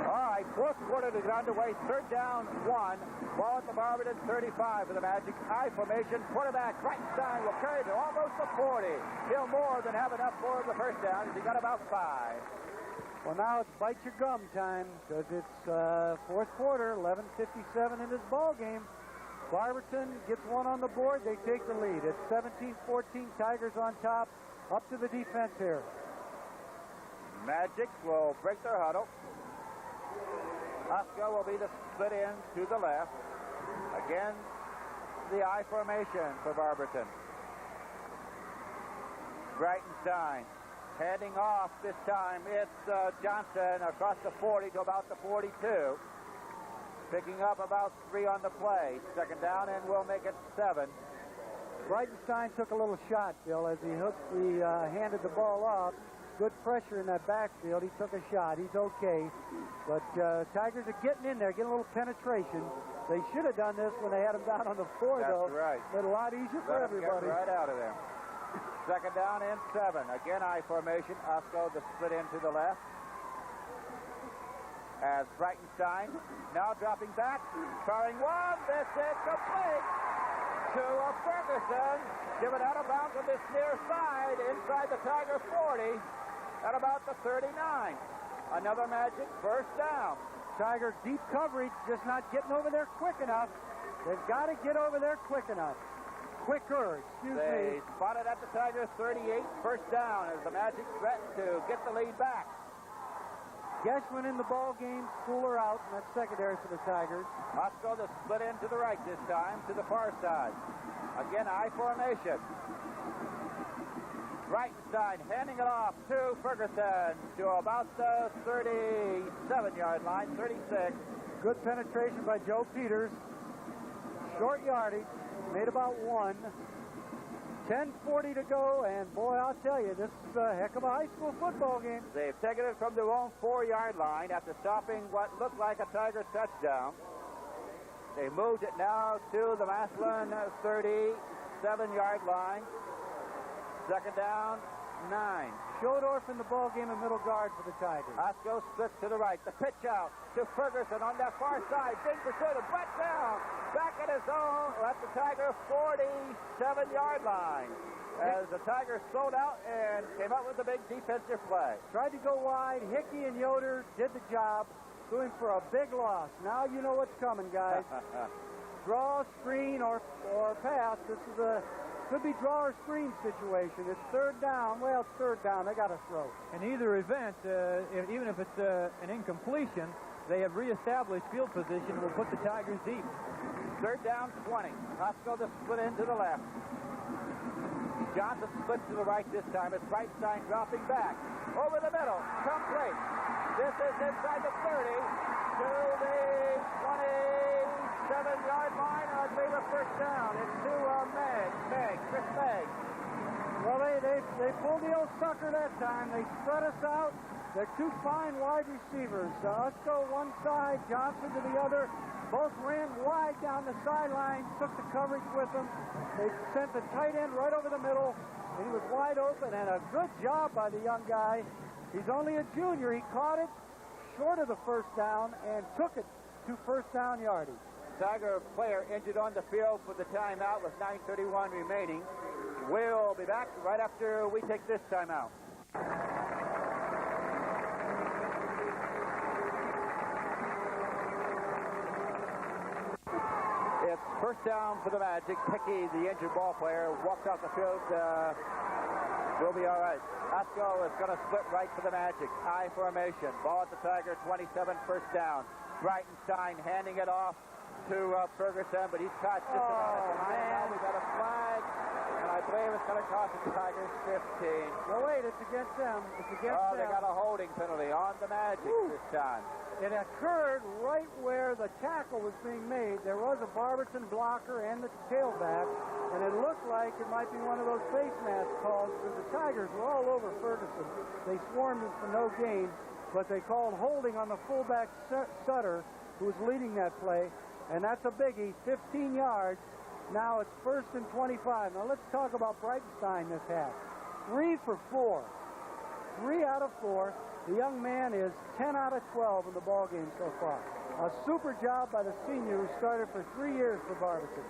All right, 4th quarter to get underway. 3rd down, 1. Ball at the Barberton 35 for the Magic. I formation. Quarterback Breitenstein will carry it to almost the 40. He'll more than have enough for the first down as he got about 5. Well, now it's bite your gum time because it's 4th quarter, 11:57 in this ball game. Barberton gets 1 on the board. They take the lead. It's 17-14. Tigers on top. Up to the defense here. Magic will break their huddle. Oscar will be the split in to the left. Again, the I formation for Barberton. Breitenstein handing off this time. It's Johnson across the 40 to about the 42. Picking up about 3 on the play. 2nd down, and we'll make it 7. Breitenstein took a little shot, Bill, as he handed the ball off. Good pressure in that backfield. He took a shot. He's okay. But Tigers are getting in there, getting a little penetration. They should have done this when they had him down on the 4, though. That's right. Made it a lot easier for everybody. Get right out of there. 2nd down and 7. Again, I formation. Osco the split into the left. As Breitenstein now dropping back. Firing 1. This is complete to Ferguson. Given out of bounds on this near side inside the Tiger 40 at about the 39. Another Magic first down. Tiger deep coverage, just not getting over there quick enough. They've got to get over there quick enough. Quicker, excuse me. They spotted at the Tigers 38, first down as the Magic threaten to get the lead back. Geshman in the ball game, Fuller out, and that's secondary for the Tigers. Osco the split in to the right this time, to the far side. Again, I formation. Breitenstein handing it off to Ferguson to about the 37-yard line, 36. Good penetration by Joe Peters. Short yardage, made about 1. 10:40 to go, and boy, I'll tell you, this is a heck of a high school football game. They've taken it from their own 4-yard line after stopping what looked like a Tiger touchdown. They moved it now to the Massillon 37-yard line. 2nd down, 9. Schodorf in the ball game in middle guard for the Tigers. Osco splits to the right. The pitch out to Ferguson on that far side. Big pursuit of Brett down. Back at his own at the Tiger 47-yard line. As the Tigers slowed out and came up with a big defensive play. Tried to go wide. Hickey and Yoder did the job. Going for a big loss. Now you know what's coming, guys. Draw, screen, or pass. This is could be draw or screen situation. It's 3rd down. Well, it's 3rd down. They got to throw. In either event, even if it's an incompletion, they have reestablished field position. Will put the Tigers deep. 3rd down, 20. Osco the split into the left. Johnson splits to the right this time. It's Breitenstein dropping back. Over the middle. Complete. This is inside the 30 to the 27-yard line. I believe a first down. It's to Chris Megg. Well, they pulled the old sucker that time. They spread us out. They're 2 fine wide receivers. Osco one side, Johnson to the other. Both ran wide down the sideline, took the coverage with them. They sent the tight end right over the middle, and he was wide open, and a good job by the young guy. He's only a junior. He caught it short of the first down and took it to first down yardage. Tiger player injured on the field for the timeout with 9:31 remaining. We'll be back right after we take this timeout. It's first down for the Magic. Hickey, the injured ball player, walked off the field We'll be all right. Osco is going to split right for the Magic. I formation. Ball at the Tiger, 27, first down. Breitenstein handing it off to Ferguson, but he's caught just about it. Now we got a flag, and I believe it's going to cost the Tigers 15. No, wait, it's against them. It's against them. They got a holding penalty on the Magic this time. It occurred right where the tackle was being made. There was a Barberton blocker and the tailback, and it looked like it might be one of those face mask calls because the Tigers were all over Ferguson. They swarmed him for no gain, but they called holding on the fullback Sutter, who was leading that play, and that's a biggie, 15 yards. Now it's 1st and 25. Now let's talk about Breitenstein this half. 3 for 4. 3 out of 4. The young man is 10 out of 12 in the ball game so far. A super job by the senior who started for 3 years for Barberton.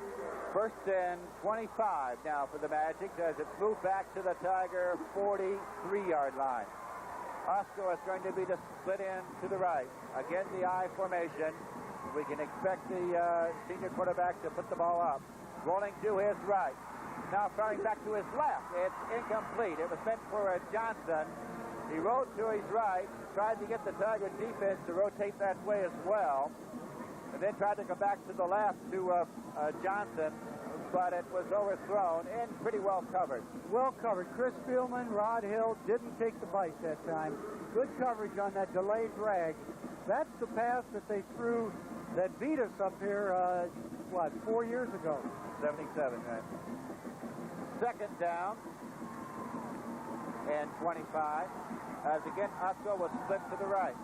1st and 25 now for the Magic as it's moved back to the Tiger 43-yard line. Osco is going to be to split in to the right. Again, the I formation. We can expect the senior quarterback to put the ball up. Rolling to his right. Now firing back to his left. It's incomplete. It was meant for Johnson. He rolled to his right, tried to get the Tiger defense to rotate that way as well, and then tried to come back to the left to Johnson, but it was overthrown and pretty well covered. Well covered. Chris Spielman, Rod Hill didn't take the bite that time. Good coverage on that delayed drag. That's the pass that they threw that beat us up here, 4 years ago? 77, right? 2nd down and 25. As again, Osco was split to the right.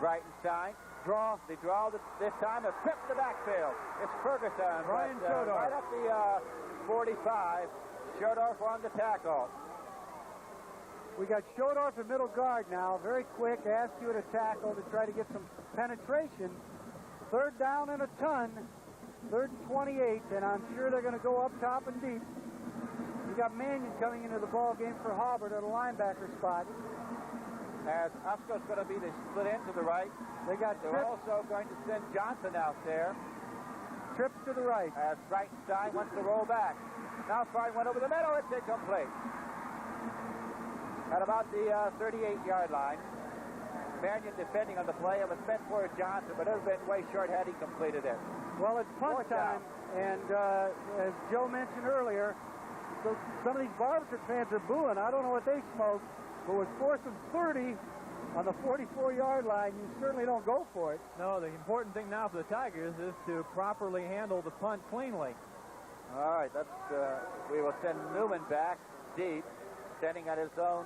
Breitenstein. They draw this time. A trip to the backfield. It's Ferguson. Ryan Shodorf. Right up the 45. Shodorf on the tackle. We got Shodorf at middle guard now. Very quick. Ask you to tackle to try to get some penetration. 3rd down and a ton. 3rd and 28. And I'm sure they're going to go up top and deep. You got Mannion coming into the ball game for Hobart at a linebacker spot. As Osco's going to be the split in to the right. They're also going to send Johnson out there. Trips to the right. As Breitenstein wants to roll back. Now Fry went over the middle. It's incomplete. At about the 38-yard line. Mannion defending on the play. It was meant for Johnson, but it would have been way short had he completed it. Well, it's punt time, and as Joe mentioned earlier, so some of these Barberton fans are booing. I don't know what they smoked, but with 4th and 30 on the 44-yard line, you certainly don't go for it. No, the important thing now for the Tigers is to properly handle the punt cleanly. All right, we will send Newman back deep, standing at his own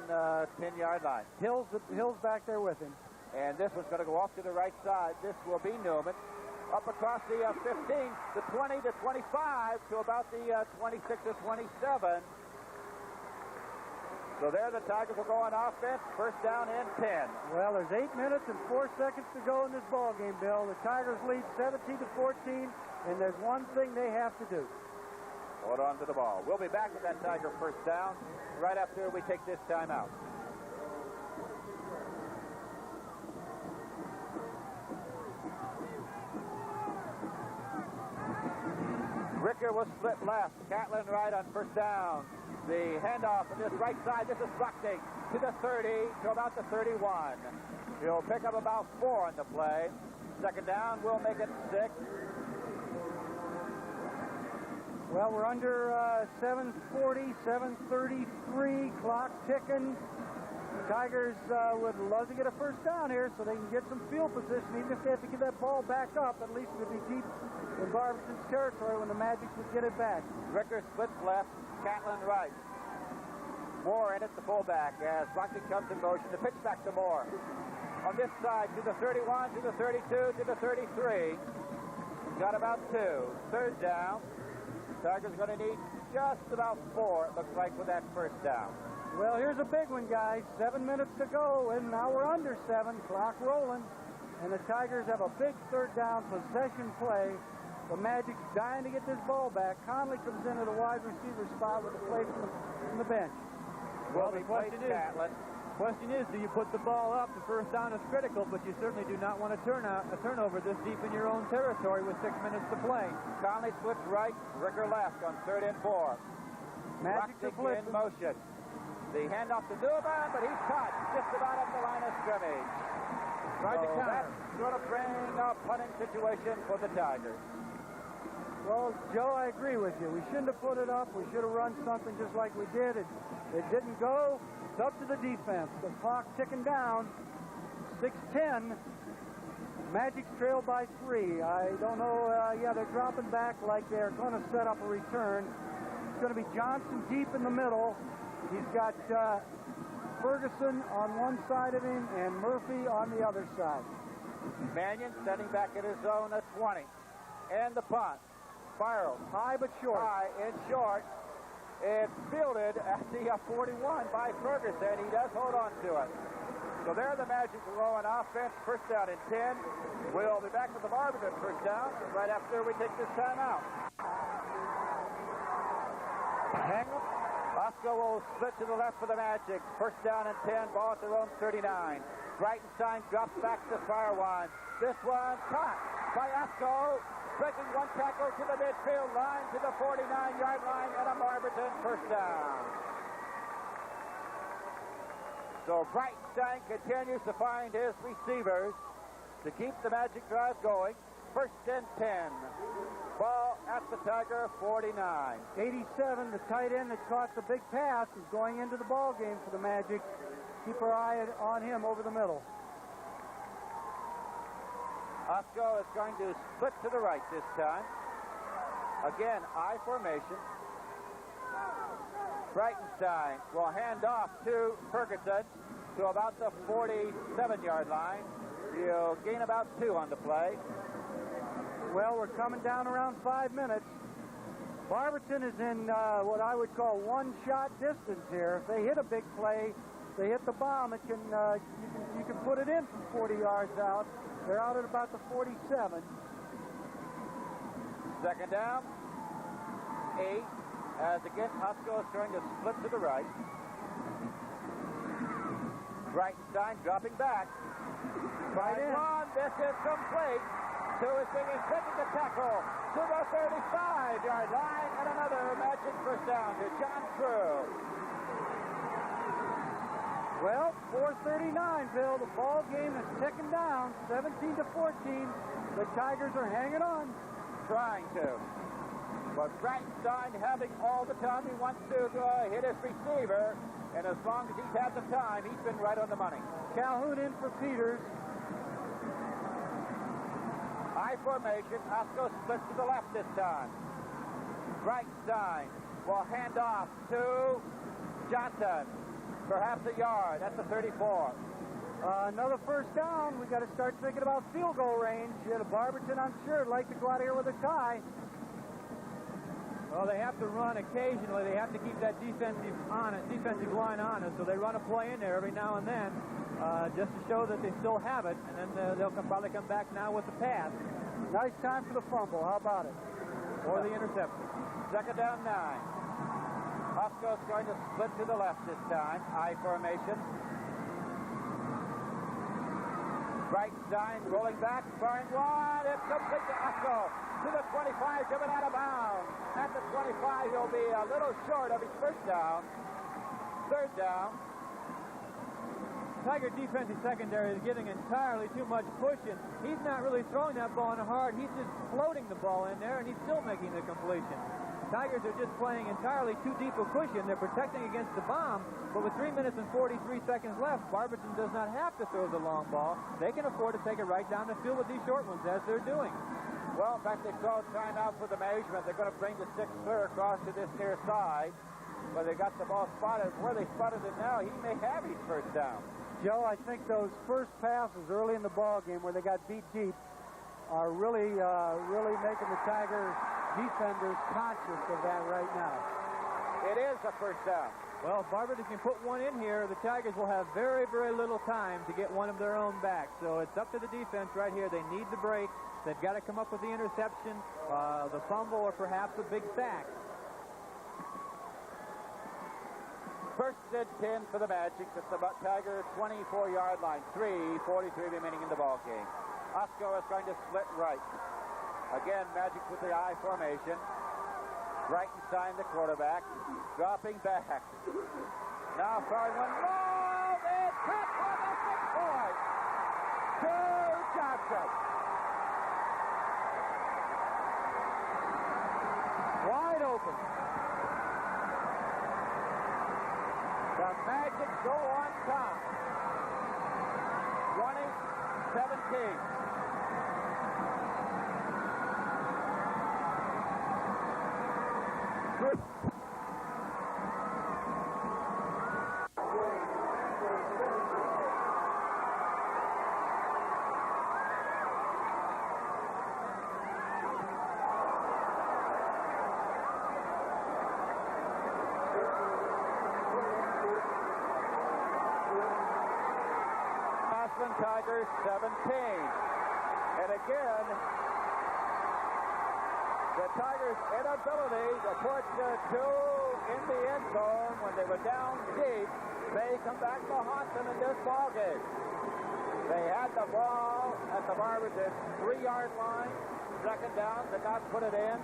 10-yard line. Hill's back there with him. And this one's going to go off to the right side. This will be Newman. Up across the 15, the 20, the 25, to about the 26 or 27. So there the Tigers will go on offense. 1st down and 10. Well, there's 8 minutes and 4 seconds to go in this ball game, Bill. The Tigers lead 17-14, and there's one thing they have to do. Hold on to the ball. We'll be back with that Tiger 1st down right after we take this time out. Ricker will split left. Catlin right on 1st down. The handoff on this right side. This is Buckney to the 30 to about the 31. He'll pick up about 4 on the play. 2nd down. We'll make it 6. Well, we're under 7:40, 7:33, clock ticking. Tigers would love to get a 1st down here so they can get some field position. Even if they have to get that ball back up, at least it would be deep in Barberton's territory when the Magic would get it back. Ricker splits left, Catlin right. Moore in at the fullback as Buckney comes in motion. The pitch back to Moore. On this side to the 31, to the 32, to the 33. Got about 2. 3rd down. Tigers going to need just about 4, it looks like, for that 1st down. Well, here's a big one, guys. 7 minutes to go, and now we're under 7. Clock rolling. And the Tigers have a big 3rd down possession play. The Magic's dying to get this ball back. Conley comes into the wide receiver spot with a play from the bench. Well, the question is, do you put the ball up? The 1st down is critical, but you certainly do not want a turnover this deep in your own territory with 6 minutes to play. Conley splits right, Ricker left on 3rd and 4. Magic's are Rustic in blitzing. motion. The handoff to Newman, but he's caught just about up the line of scrimmage. Tried to So counter. that's going to bring a punting situation for the Tigers. Well, Joe, I agree with you. We shouldn't have put it up. We should have run something just like we did. It didn't go. It's up to the defense. The clock ticking down. 6:10. Magic's trailed by 3. I don't know. Yeah, they're dropping back like they're going to set up a return. It's going to be Johnson deep in the middle. He's got Ferguson on one side of him and Murphy on the other side. Mannion standing back at his zone at 20. And the punt. Spirals. High but short. High and short. It's fielded at the 41 by Ferguson. He does hold on to it. So there the Magic are rolling offense. First down and 10. We'll be back with the Barberton first down right after we take this time out. Osco will split to the left for the Magic. First down and 10. Ball at their own 39. Breitenstein drops back to Firewan. This one caught by Osco. Breaking one tackle to the midfield line to the 49-yard line and a Barberton first down. So Breitenstein continues to find his receivers to keep the Magic drive going. First and 10. Ball at the Tiger 49. 87, the tight end that caught the big pass, is going into the ball game for the Magic. Keep our eye on him over the middle. Osco is going to split to the right this time. Again, I formation. Breitenstein will hand off to Ferguson to about the 47-yard line. He'll gain about 2 on the play. Well, we're coming down around 5 minutes. Barberton is in what I would call one-shot distance here. If they hit a big play, they hit the bomb, it can you can put it in from 40 yards out. They're out at about the 47. Second down. 8. As again, Osco is trying to split to the right. Breitenstein dropping back. Right in. Run. This is complete. Two is being taking the tackle to the 35-yard line, and another Magic first down to John True. Well, 4:39, Bill. The ball game is ticking down, 17-14. The Tigers are hanging on. Trying to. But Breitenstein having all the time he wants to hit his receiver, and as long as he's had the time, he's been right on the money. Calhoun in for Peters. I formation. Osco splits to the left this time. Breitenstein will hand off to Johnson. Perhaps a yard. That's a 34. Another first down. We got to start thinking about field goal range. Barberton, I'm sure, would like to go out here with a tie. Well, they have to run occasionally. They have to keep that defensive line on it. So they run a play in there every now and then just to show that they still have it. And then they'll probably come back now with the pass. Nice time for the fumble. How about it? Or the interception. Second down 9. Osco's going to split to the left this time. I formation. Breitenstein rolling back, firing one. It's complete to Osco. To the 25, given out of bounds. At the 25, he'll be a little short of his first down. Third down. Tiger defensive secondary is getting entirely too much pushing. He's not really throwing that ball in hard. He's just floating the ball in there, and he's still making the completion. Tigers are just playing entirely too deep a cushion. They're protecting against the bomb, but with 3 minutes and 43 seconds left, Barberton does not have to throw the long ball. They can afford to take it right down the field with these short ones, as they're doing. Well, in fact, they called timeout for the measurement. They're going to bring the 6 clear across to this near side, where they got the ball spotted. Where they spotted it now, he may have his first down. Joe, I think those first passes early in the ball game where they got beat deep are really making the Tigers defenders conscious of that right now. It is a first down. Well, if Barberton can put one in here, the Tigers will have very, very little time to get one of their own back. So it's up to the defense right here. They need the break. They've got to come up with the interception, the fumble, or perhaps a big sack. First and 10 for the Magic at the Tigers' 24-yard line. 3:43 remaining in the ball game. Osco is going to split right. Again, Magic with the I formation. Reichenstein, the quarterback, dropping back. Now throwing one. Oh, it's hit for the 6 point. To Johnson. Wide open. The Magic go on top. 20-17. Tigers 17. And again, the Tigers' inability to put two in the end zone when they were down deep may come back to haunt them in this ball game. They had the ball at the Barberton 3-yard line, second down, did not put it in.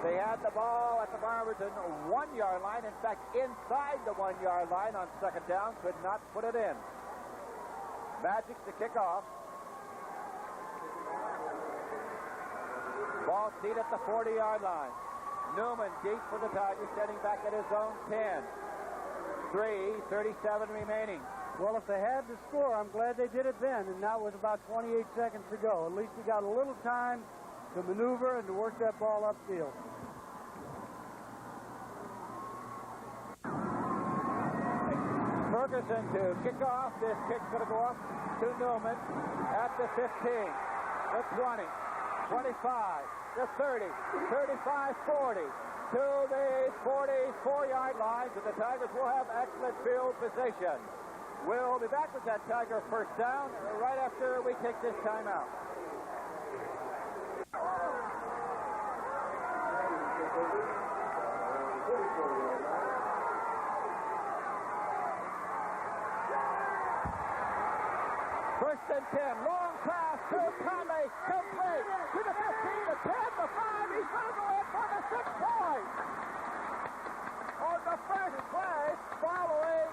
They had the ball at the Barberton 1-yard line, in fact, inside the 1-yard line on second down, could not put it in. Magic to kick off. Ball seat at the 40-yard line. Newman deep for the Tigers, standing back at his own 10. 3:37 remaining. Well, if they had to score, I'm glad they did it then, and now with about 28 seconds to go. At least we got a little time to maneuver and to work that ball upfield. Ferguson to kick off. This kick's going to go up to Newman at the 15, the 20, 25, the 30, 35, 40, to the 44-yard line. So the Tigers will have excellent field position. We'll be back with that Tiger first down right after we take this timeout. First and 10, long pass to Conley, complete, to the 15, the 10, the 5, he's going to go in for the 6 point. On the first play, following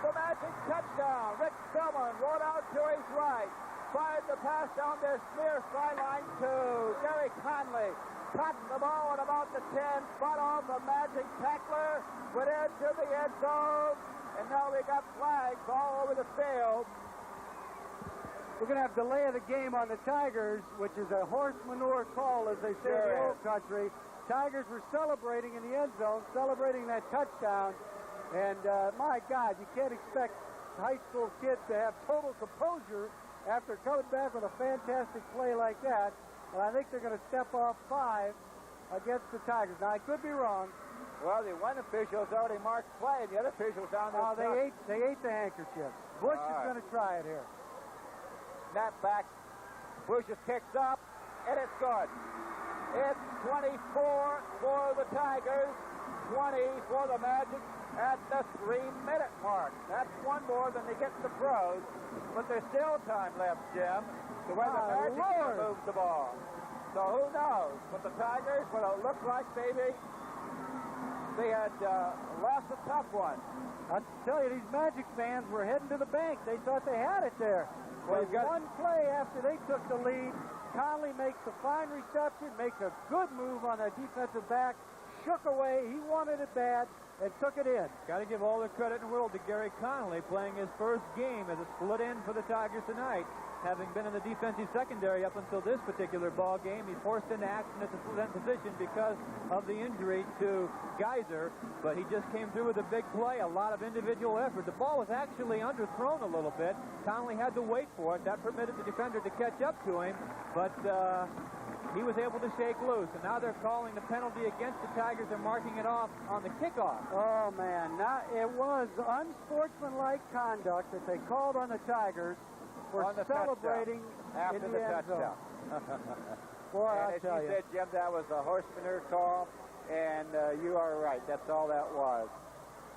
the Magic touchdown, Rick Spillman rolled out to his right, fired the pass down their near sideline to Gary Conley. Caught the ball at about the 10, spot on the Magic tackler, went into the end zone, and now we got flags all over the field. We're going to have delay of the game on the Tigers, which is a horse manure call, as they say in the old country. Tigers were celebrating in the end zone, celebrating that touchdown. And, my God, you can't expect high school kids to have total composure after coming back with a fantastic play like that. And I think they're going to step off 5 against the Tigers. Now, I could be wrong. Well, the one official's already marked play, and the other official's down there. Oh, they ate the handkerchief. Bush is going to try it here. Snap back. Bush kicks up, and it's good. It's 24 for the Tigers, 20 for the Magic at the 3-minute mark. That's one more than they get the pros, but there's still time left, Jim, to where the Magic moves the ball. So who knows? But the Tigers, what it looked like, maybe they had lost a tough one. I tell you, these Magic fans were heading to the bank. They thought they had it there. Well, one play after they took the lead, Conley makes a fine reception, makes a good move on a defensive back, shook away, he wanted it bad, and took it in. Got to give all the credit in the world to Gary Conley, playing his first game as a split end for the Tigers tonight. Having been in the defensive secondary up until this particular ball game, he's forced into action at the split end position because of the injury to Geyser, but he just came through with a big play, a lot of individual effort. The ball was actually underthrown a little bit. Conley had to wait for it. That permitted the defender to catch up to him, but he was able to shake loose, and now they're calling the penalty against the Tigers and marking it off on the kickoff. Oh, man. Now, it was unsportsmanlike conduct that they called on the Tigers for celebrating after in the end touchdown. Boy, and I'll tell you you. said, Jim, that was a horse manure call, and you are right. That's all that was.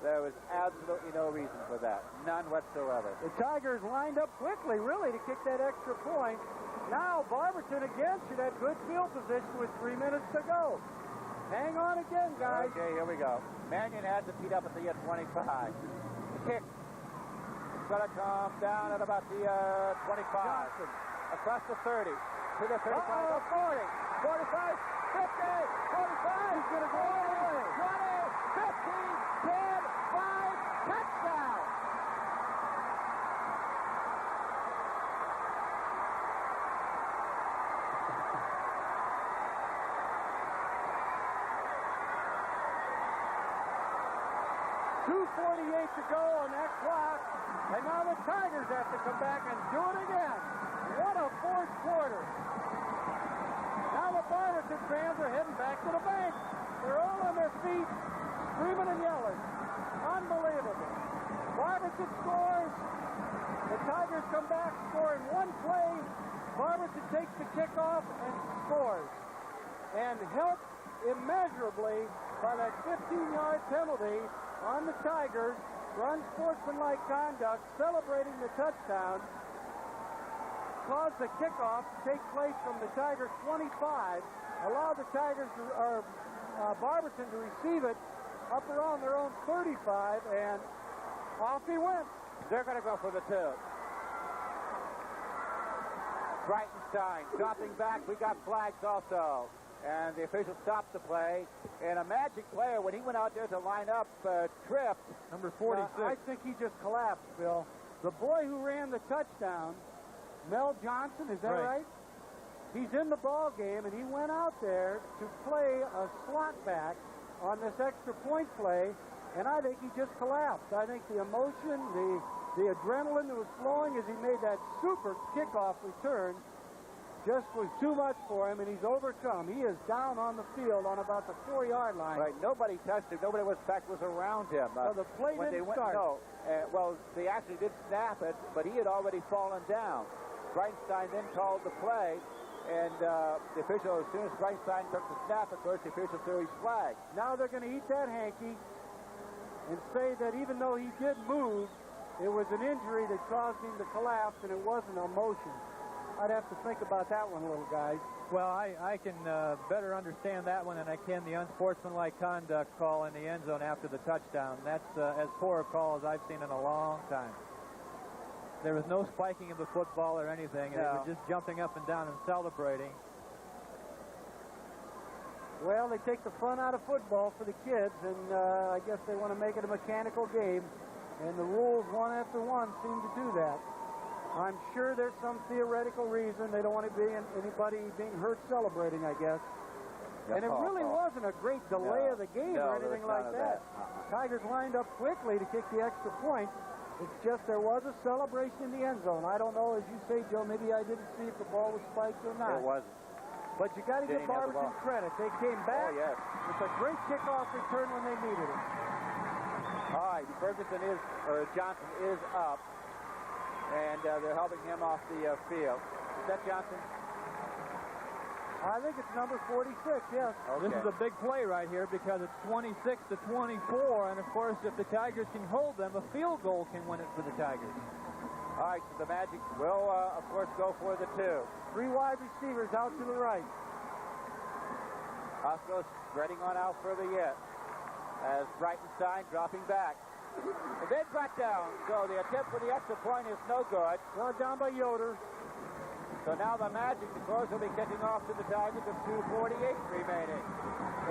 There was absolutely no reason for that. None whatsoever. The Tigers lined up quickly, really, to kick that extra point. Now, Barberton again should have good field position with 3 minutes to go. Hang on again, guys. Okay, here we go. Mannion has it beat up at the 25. Kick. It's going to come down at about the 25. Johnson. Across the 30. To the 35. 40. 45. 50. 45. He's going to go all the way. 20. 15. 10. 5. Touchdown. .248 to go on that clock, and now the Tigers have to come back and do it again. What a fourth quarter. Now the Barberton fans are heading back to the bank. They're all on their feet, screaming and yelling. Unbelievable. Barberton scores. The Tigers come back, score in one play. Barberton takes the kickoff and scores. And helped immeasurably by that 15-yard penalty on the Tigers for unsportsmanlike conduct, celebrating the touchdown, caused the kickoff to take place from the Tigers' 25, allowed the Tigers to, Barberton to receive it up around their own 35, and off he went. They're going to go for the 2. Breitenstein dropping back. We got flags also. And the official stopped the play. And a Magic player, when he went out there to line up, tripped. Number 46. I think he just collapsed, Bill. The boy who ran the touchdown, Mel Johnson, is that right? He's in the ball game, and he went out there to play a slot back on this extra point play, and I think he just collapsed. I think the emotion, the adrenaline that was flowing as he made that super kickoff return just was too much for him, and he's overcome. He is down on the field on about the 4-yard line. Right, nobody touched him. Nobody was around him. So the play didn't start. No, well, they actually did snap it, but he had already fallen down. Breitenstein then called the play, and the official, as soon as Breitenstein took the snap, of course, the official threw his flag. Now they're going to eat that hanky and say that even though he did move, it was an injury that caused him to collapse, and it wasn't emotion. I'd have to think about that one a little, guys. Well, I can better understand that one than I can the unsportsmanlike conduct call in the end zone after the touchdown. That's as poor a call as I've seen in a long time. There was no spiking of the football or anything. No. It was just jumping up and down and celebrating. Well, they take the fun out of football for the kids, and I guess they want to make it a mechanical game, and the rules one after one seem to do that. I'm sure there's some theoretical reason they don't want to be anybody being hurt celebrating, I guess. And it really wasn't a great delay of the game or anything like that. Tigers lined up quickly to kick the extra point. It's just there was a celebration in the end zone. I don't know, as you say, Joe, maybe I didn't see if the ball was spiked or not. It wasn't. But you got to give Barberton credit. They came back. Oh, yes. It's a great kickoff return when they needed it. All right, Johnson is up. And they're helping him off the field. Is that Johnson? I think it's number 46, yes. Okay. This is a big play right here because it's 26 to 24, and of course, if the Tigers can hold them, a field goal can win it for the Tigers. All right, so the Magic will, of course, go for the 2. 3 wide receivers out to the right. Osco spreading on out further yet as Breitenstein dropping back. And then brought down. So the attempt for the extra point is no good. Brought down by Yoder. So now the Magic, of course, will be kicking off to the Tigers with 2:48 remaining.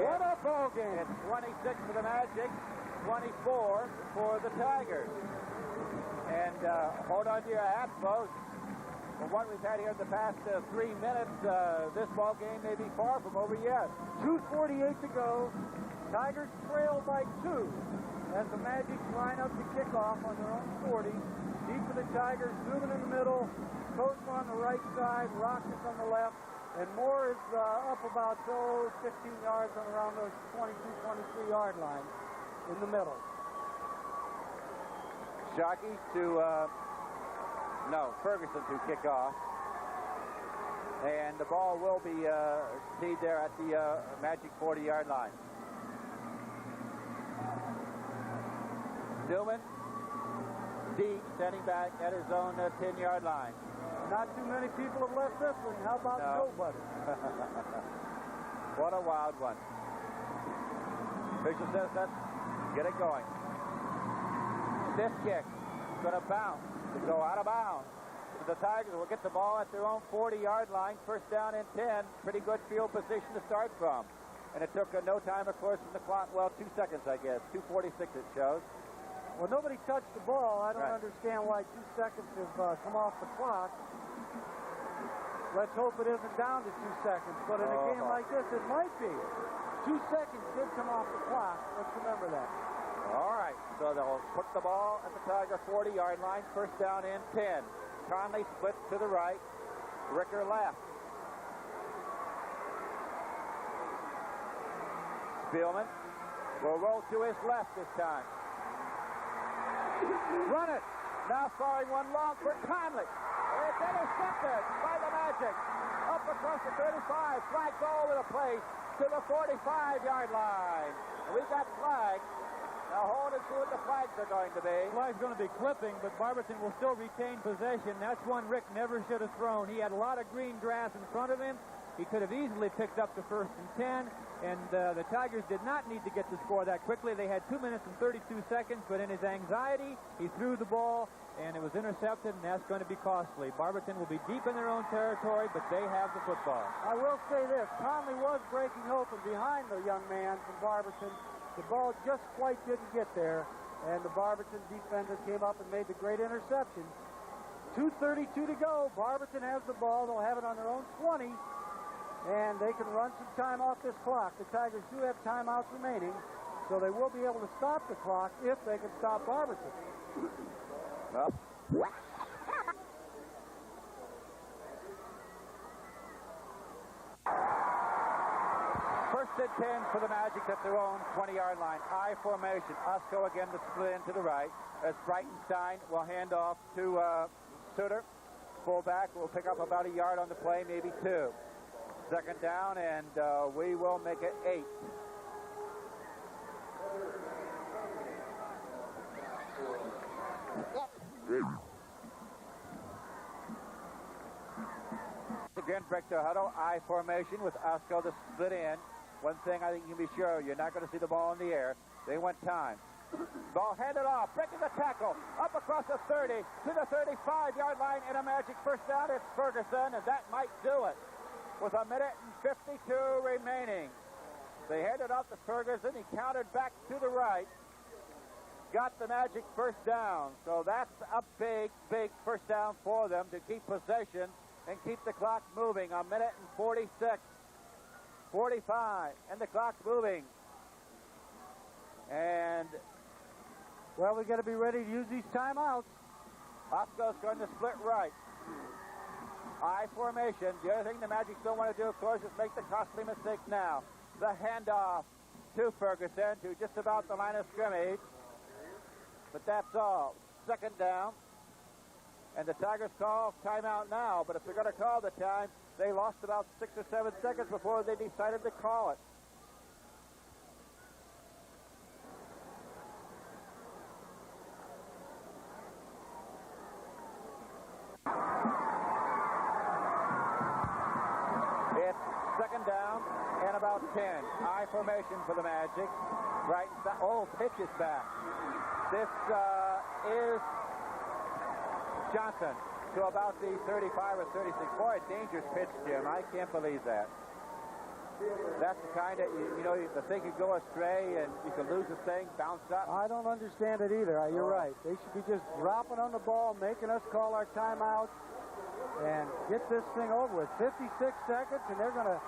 What a ball game. It's 26 for the Magic, 24 for the Tigers. And hold on to your hats, folks. From what we've had here in the past 3 minutes, this ball game may be far from over yet. 2:48 to go. Tigers trail by 2 as the Magic line up to kick off on their own 40. Deep for the Tigers, Newman in the middle, Coach on the right side, Rockets on the left, and Moore is up about 15 yards on around those 22, 23-yard line in the middle. Sharkey Ferguson to kick off. And the ball will be teed there at the Magic 40-yard line. Newman, deep, standing back at his own 10-yard line. Not too many people have left this one. How about nobody? What a wild one. Official says let's get it going. Stiff kick. It's going to bounce. To go out of bounds. The Tigers will get the ball at their own 40-yard line. First down and 10. Pretty good field position to start from. And it took no time, of course, from the clock. Well, 2 seconds, I guess. 2:46 it shows. Well, nobody touched the ball. I don't understand why 2 seconds have come off the clock. Let's hope it isn't down to 2 seconds. But in a game like this, it might be. 2 seconds did come off the clock. Let's remember that. All right. So they'll put the ball at the Tiger 40-yard line. First down and 10. Conley splits to the right. Ricker left. Spielman will roll to his left this time. Run it. Now throwing one long for Conley. It's intercepted by the Magic. Up across the 35. Flag all over the place to the 45-yard line. We got flags. Now hold and see what the flags are going to be. Flag's going to be clipping, but Barberton will still retain possession. That's one Rick never should have thrown. He had a lot of green grass in front of him. He could have easily picked up the 1st and 10, and the Tigers did not need to get the score that quickly. They had 2 minutes and 32 seconds, but in his anxiety, he threw the ball, and it was intercepted, and that's going to be costly. Barberton will be deep in their own territory, but they have the football. I will say this. Conley was breaking open behind the young man from Barberton. The ball just quite didn't get there, and the Barberton defender came up and made the great interception. 2:32 to go. Barberton has the ball. They'll have it on their own 20, and they can run some time off this clock. The Tigers do have timeouts remaining, so they will be able to stop the clock if they can stop Barberton. Well. First and 10 for the Magic at their own 20-yard line. I formation. Osco again to split in to the right. As Breitenstein will hand off to Sutter. Fullback will pick up about a yard on the play, maybe 2. Second down, and we will make it 8. Again, break the huddle. I formation with Osco to split in. One thing I think you can be sure, you're not going to see the ball in the air. They want time. Ball handed off, breaking the tackle, up across the 30 to the 35-yard line, and a Magic first down. It's Ferguson, and that might do it. With a minute and 52 remaining. They handed off to Ferguson. He countered back to the right. Got the Magic first down. So that's a big, big first down for them to keep possession and keep the clock moving. A minute and 46. 45, and the clock's moving. And, well, we've got to be ready to use these timeouts. Osco's going to split right. I formation. The other thing the Magic don't want to do, of course, is make the costly mistake now. The handoff to Ferguson, to just about the line of scrimmage. But that's all. Second down. And the Tigers call timeout now. But if they're going to call the time, they lost about 6 or 7 seconds before they decided to call it. It's second down and about 10. I formation for the Magic. Right. Oh, pitch is back. This is Johnson to about the 35 or 36. Boy, a dangerous pitch, Jim. I can't believe that. That's the kind that, you know, the thing could go astray and you can lose the thing, bounce up. I don't understand it either. You're right. They should be just dropping on the ball, making us call our timeouts, and get this thing over with. 56 seconds, and they're going to...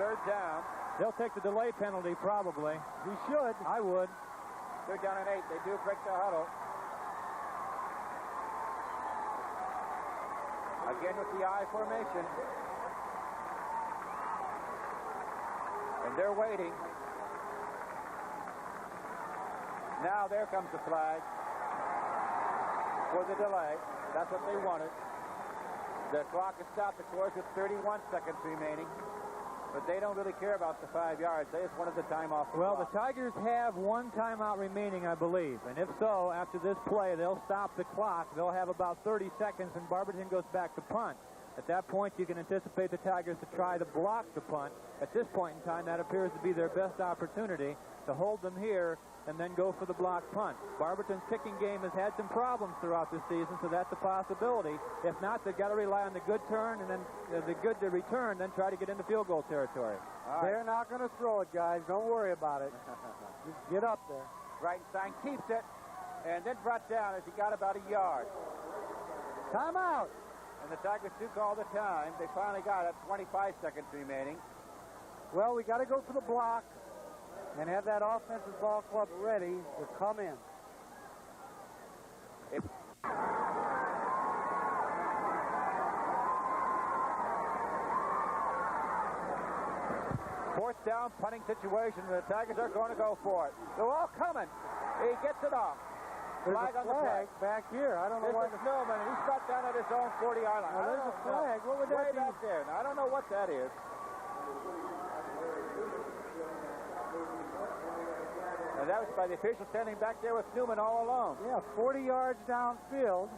Third down. They'll take the delay penalty, probably. We should. I would. Third down and 8. They do break the huddle. Again with the I formation. And they're waiting. Now there comes the flag for the delay. That's what they wanted. The clock is stopped, of course, with 31 seconds remaining. But they don't really care about the 5 yards. They just wanted the time off the clock. The Tigers have one timeout remaining, I believe. And if so, after this play, they'll stop the clock. They'll have about 30 seconds, and Barberton goes back to punt. At that point, you can anticipate the Tigers to try to block the punt. At this point in time, that appears to be their best opportunity to hold them here and then go for the block punt. Barberton's kicking game has had some problems throughout the season, so that's a possibility. If not, they've got to rely on the good turn and then the good to return, then try to get into field goal territory. They're not going to throw it, guys. Don't worry about it. Just get up there. Breitenstein keeps it and then brought down as he got about a yard. Timeout. And the Tigers do call the time. They finally got it. 25 seconds remaining. Well, we got to go for the block and have that offensive ball club ready to come in. Fourth down punting situation. The Tigers are going to go for it. They're all coming. He gets it off. There's Flag a on the flag back here. I don't know why. This is Millman, and he's got down at his own 40-yard line. Well, there's a flag. What would that way be? back there. Now, I don't know what that is. And that was by the official standing back there with Newman all alone. Yeah, 40 yards downfield.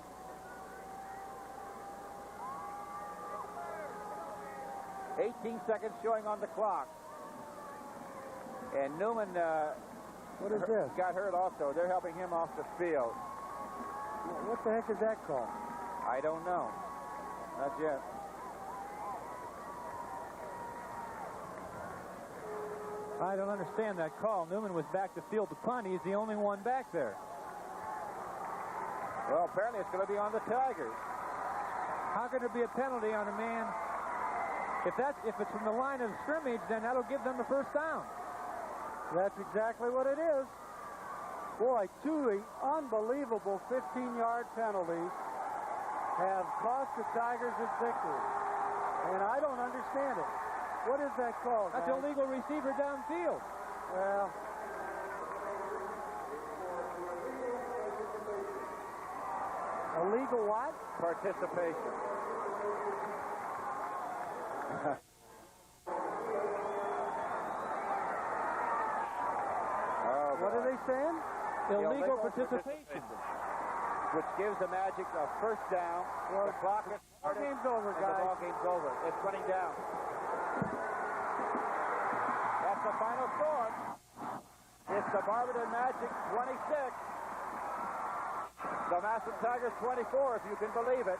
$18 seconds showing on the clock. And Newman What is this? got hurt also. They're helping him off the field. What the heck is that called? I don't know. Not yet. I don't understand that call. Newman was back to field to punt. He's the only one back there. Well, apparently it's going to be on the Tigers. How can there be a penalty on a man? If it's from the line of scrimmage, then that'll give them the first down. That's exactly what it is. Boy, two unbelievable 15-yard penalties have cost the Tigers this victory. And I don't understand it. What is that called? That's guys? illegal receiver downfield. Well, illegal what? Participation. What are they saying? Illegal participation. Which gives the Magic a first down. Well, the clock is ball game's over, and guys. the ball game's over. It's running down. That's the final score. It's the Barberton Magic 26. The Massillon Tigers 24, if you can believe it.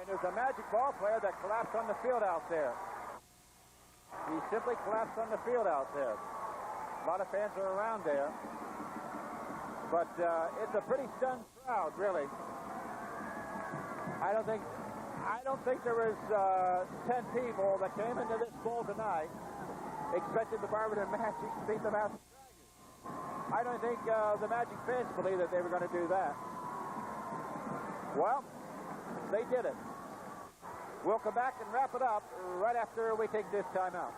And there's a Magic ball player that collapsed on the field out there. He simply collapsed on the field out there. A lot of fans are around there. But it's a pretty stunned crowd, really. I don't think there was 10 people that came into this bowl tonight expected the Barberton Magic to beat the Massillon Tigers. I don't think the Magic fans believed that they were going to do that. Well, they did it. We'll come back and wrap it up right after we take this timeout.